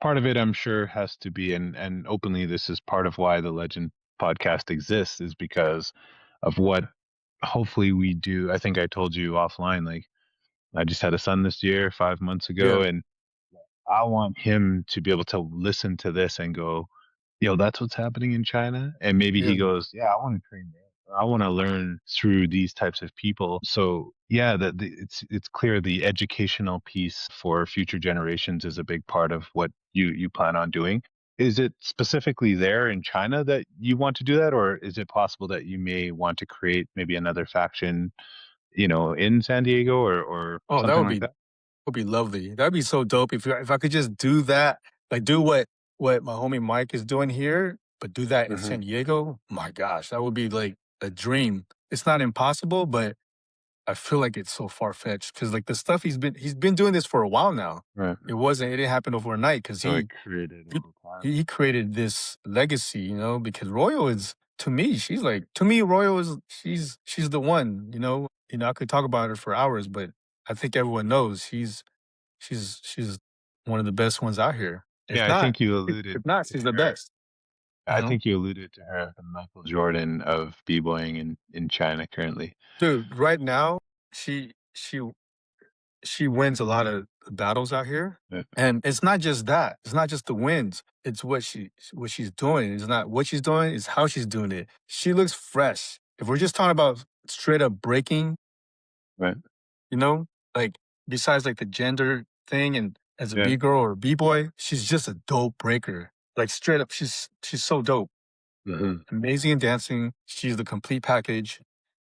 Part of it, I'm sure, has to be, and openly, this is part of why the Legend podcast exists, is because of what hopefully we do. I think I told you offline, like I just had a son this year, 5 months Yeah, ago, and I want him to be able to listen to this and go, "Yo, that's what's happening in China," and maybe yeah, he goes, "Yeah, I want to train there." I want to learn through these types of people. So yeah, it's clear the educational piece for future generations is a big part of what you plan on doing. Is it specifically there in China that you want to do that, or is it possible that you may want to create maybe another faction, in San Diego or Oh, that something like that? would be lovely. That'd be so dope if I could just do that, like do what my homie Mike is doing here, but do that in Hmm. San Diego. My gosh, that would be like a dream. It's not impossible, but I feel like it's so far fetched because like the stuff he's been doing this for a while now. Right. It didn't happen overnight because So it created he over time. he created this legacy, because Royal is to me, to me, Royal is she's the one. I could talk about her for hours, but I think everyone knows she's one of the best ones out here. If Yeah, I not, think you if alluded if not, to she's the her. best. You I know, think you alluded to her, the Michael Jordan of b-boying in China currently. dude. Right now, she she she wins a lot of battles out here. Yeah. And it's not just that. It's not just the wins. It's what she's doing. It's not what she's doing, it's how she's doing it. She looks fresh. If we're just talking about straight up breaking, Right. you know, like besides like the gender thing and as a Yeah. B girl or a B boy, she's just a dope breaker. Like straight up, she's so dope. Hmm. Amazing in dancing. She's the complete package.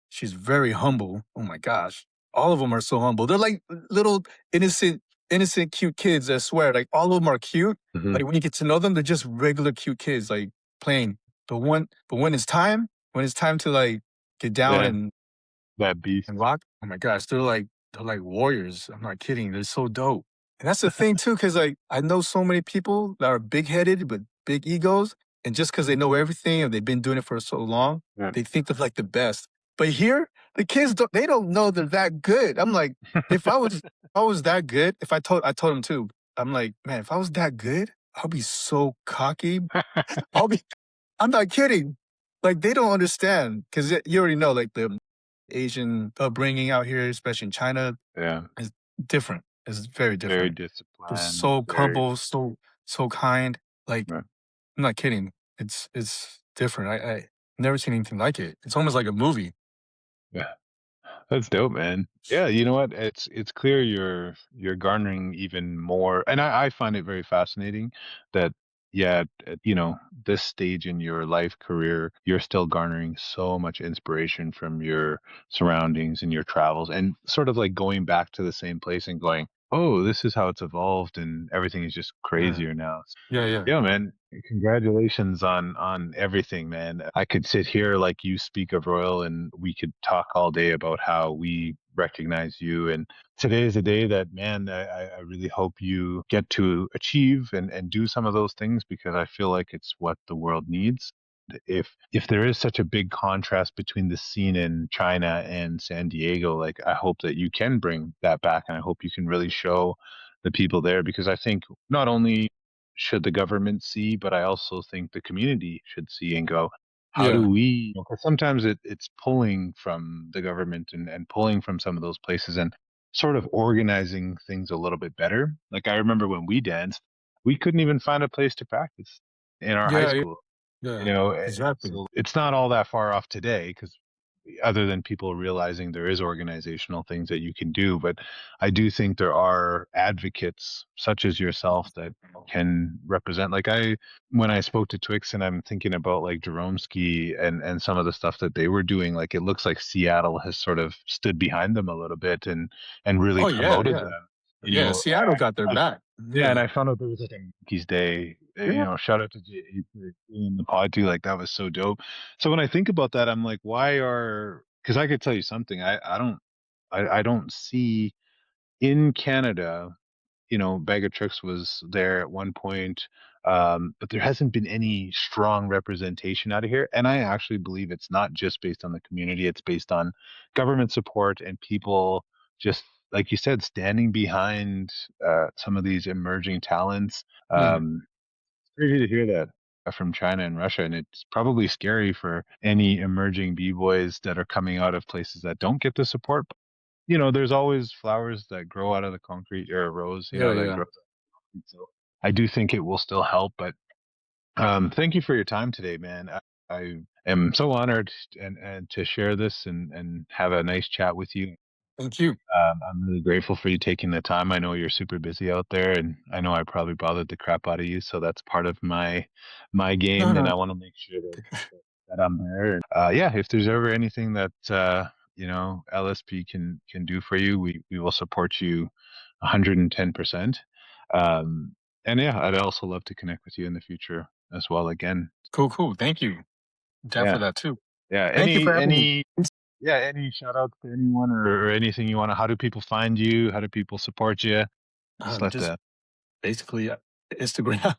She's very humble. Oh my gosh. All of them are so humble. They're like little innocent, cute kids, I swear. Like all of them are cute. Hmm. Like when you get to know them, they're just regular cute kids, like playing. But when it's time to like get down Yeah. and That and beast. rock. Oh my gosh, they're like warriors. I'm not kidding. They're so dope. And that's the thing too, because like I know so many people that are big headed but big egos, and just because they know everything and they've been doing it for so long, Yeah. they think they're like the best. But here, the kids don't know they're that good. I'm like, if I was that good, if I told them too, I'm like, man, if I was that good, I'll be so cocky. I'll be I'm not kidding. Like they don't understand because you already know, like the Asian upbringing out here, especially in China, Yeah. is different. It's very Very different. They're disciplined. so Very. humble, so kind. Like Right. I'm not kidding. It's different. I never seen anything like it. It's almost like a movie. Yeah. That's dope, man. Yeah, you know what? It's clear you're garnering even more, and I find it very fascinating that yeah, at, this stage in your life career, you're still garnering so much inspiration from your surroundings and your travels, and sort of like going back to the same place and going, oh, this is how it's evolved, and everything is just Yeah, crazier now. yeah, yeah, Yeah, man. Congratulations on everything, man. I could sit here like you speak of Royal and we could talk all day about how we recognize you. And today is a day that, man, I really hope you get to achieve and do some of those things because I feel like it's what the world needs. If there is such a big contrast between the scene in China and San Diego, like I hope that you can bring that back and I hope you can really show the people there because I think not only should the government see, but I also think the community should see and go, how do yeah, we? Because sometimes it's pulling from the government and pulling from some of those places and sort of organizing things a little bit better. Like I remember when we danced, we couldn't even find a place to practice in our high yeah, yeah, school. yeah. Exactly. So it's not all that far off today because other than people realizing there is organizational things that you can do. But I do think there are advocates such as yourself that can represent. When I spoke to Twix and I'm thinking about like Jeromsky and some of the stuff that they were doing, like it looks like Seattle has sort of stood behind them a little bit and really Oh yeah, promoted yeah, them. You yeah. know, Seattle got their back. yeah, and Yeah, I found out there was like a Yankees Day. yeah, Shout out to Jay for doing the pod too. Like that was so dope. So when I think about that, I'm like, why are? Because I could tell you something. I don't see in Canada. Bag of Tricks was there at one point, but there hasn't been any strong representation out of here. And I actually believe it's not just based on the community; it's based on government support and people just like you said, standing behind some of these emerging talents. mhm. It's crazy to hear that from China and Russia, and it's probably scary for any emerging b-boys that are coming out of places that don't get the support. There's always flowers that grow out of the concrete or a rose, Yeah, that yeah. grows. So I do think it will still help. But thank you for your time today, man. I am so honored and to share this and have a nice chat with you. Thank you. I'm really grateful for you taking the time. I know you're super busy out there, and I know I probably bothered the crap out of you. So that's part of my No, game, and no. I want to make sure that I'm there. Yeah, if there's ever anything that LSP can do for you, we will support you 110%. Um, and yeah, I'd also love to connect with you in the future as well. Again, Cool, cool. Thank you. Down for yeah, that too. yeah. Thank you for having me. Any shout outs to anyone or anything you want to? How do people find you? How do people support you? Just let Just the basically Instagram,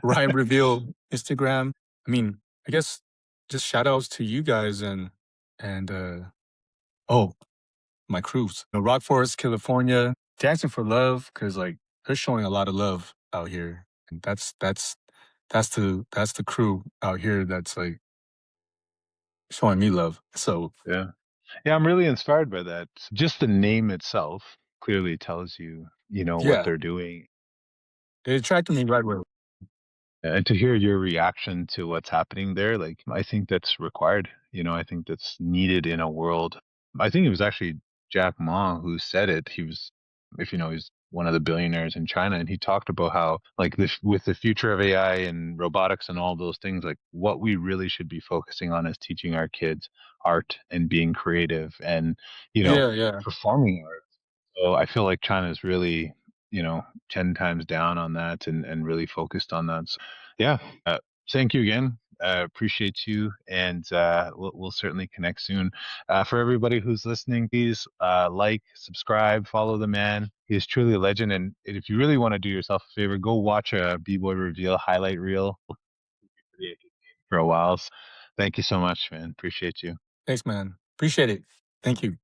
Ryan Reveal Instagram. I mean, I guess just shout outs to you guys and oh, my crews. Rock Forest, California, Dancing for Love, because like they're showing a lot of love out here. And that's the crew out here that's like showing me love. So yeah. Yeah, I'm really inspired by that. Just the name itself clearly tells you, what yeah, they're doing. it attracted me right away. And to hear your reaction to what's happening there, like, I think that's required. I think that's needed in a world. I think it was actually Jack Ma who said it. He was, if you know, he's one of the billionaires in China, and he talked about how, like, this with the future of AI and robotics and all those things, like, what we really should be focusing on is teaching our kids art and being creative and, Yeah, yeah. performing art. So I feel like China is really, 10 times down on that and really focused on that. So, yeah. Thank you again. Appreciate you. And we'll certainly connect soon. For everybody who's listening, please like, subscribe, follow the man. He is truly a legend. And if you really want to do yourself a favor, go watch a B-Boy Reveal highlight reel for a while. So thank you so much, man. Appreciate you. Thanks, man. Appreciate it. Thank you.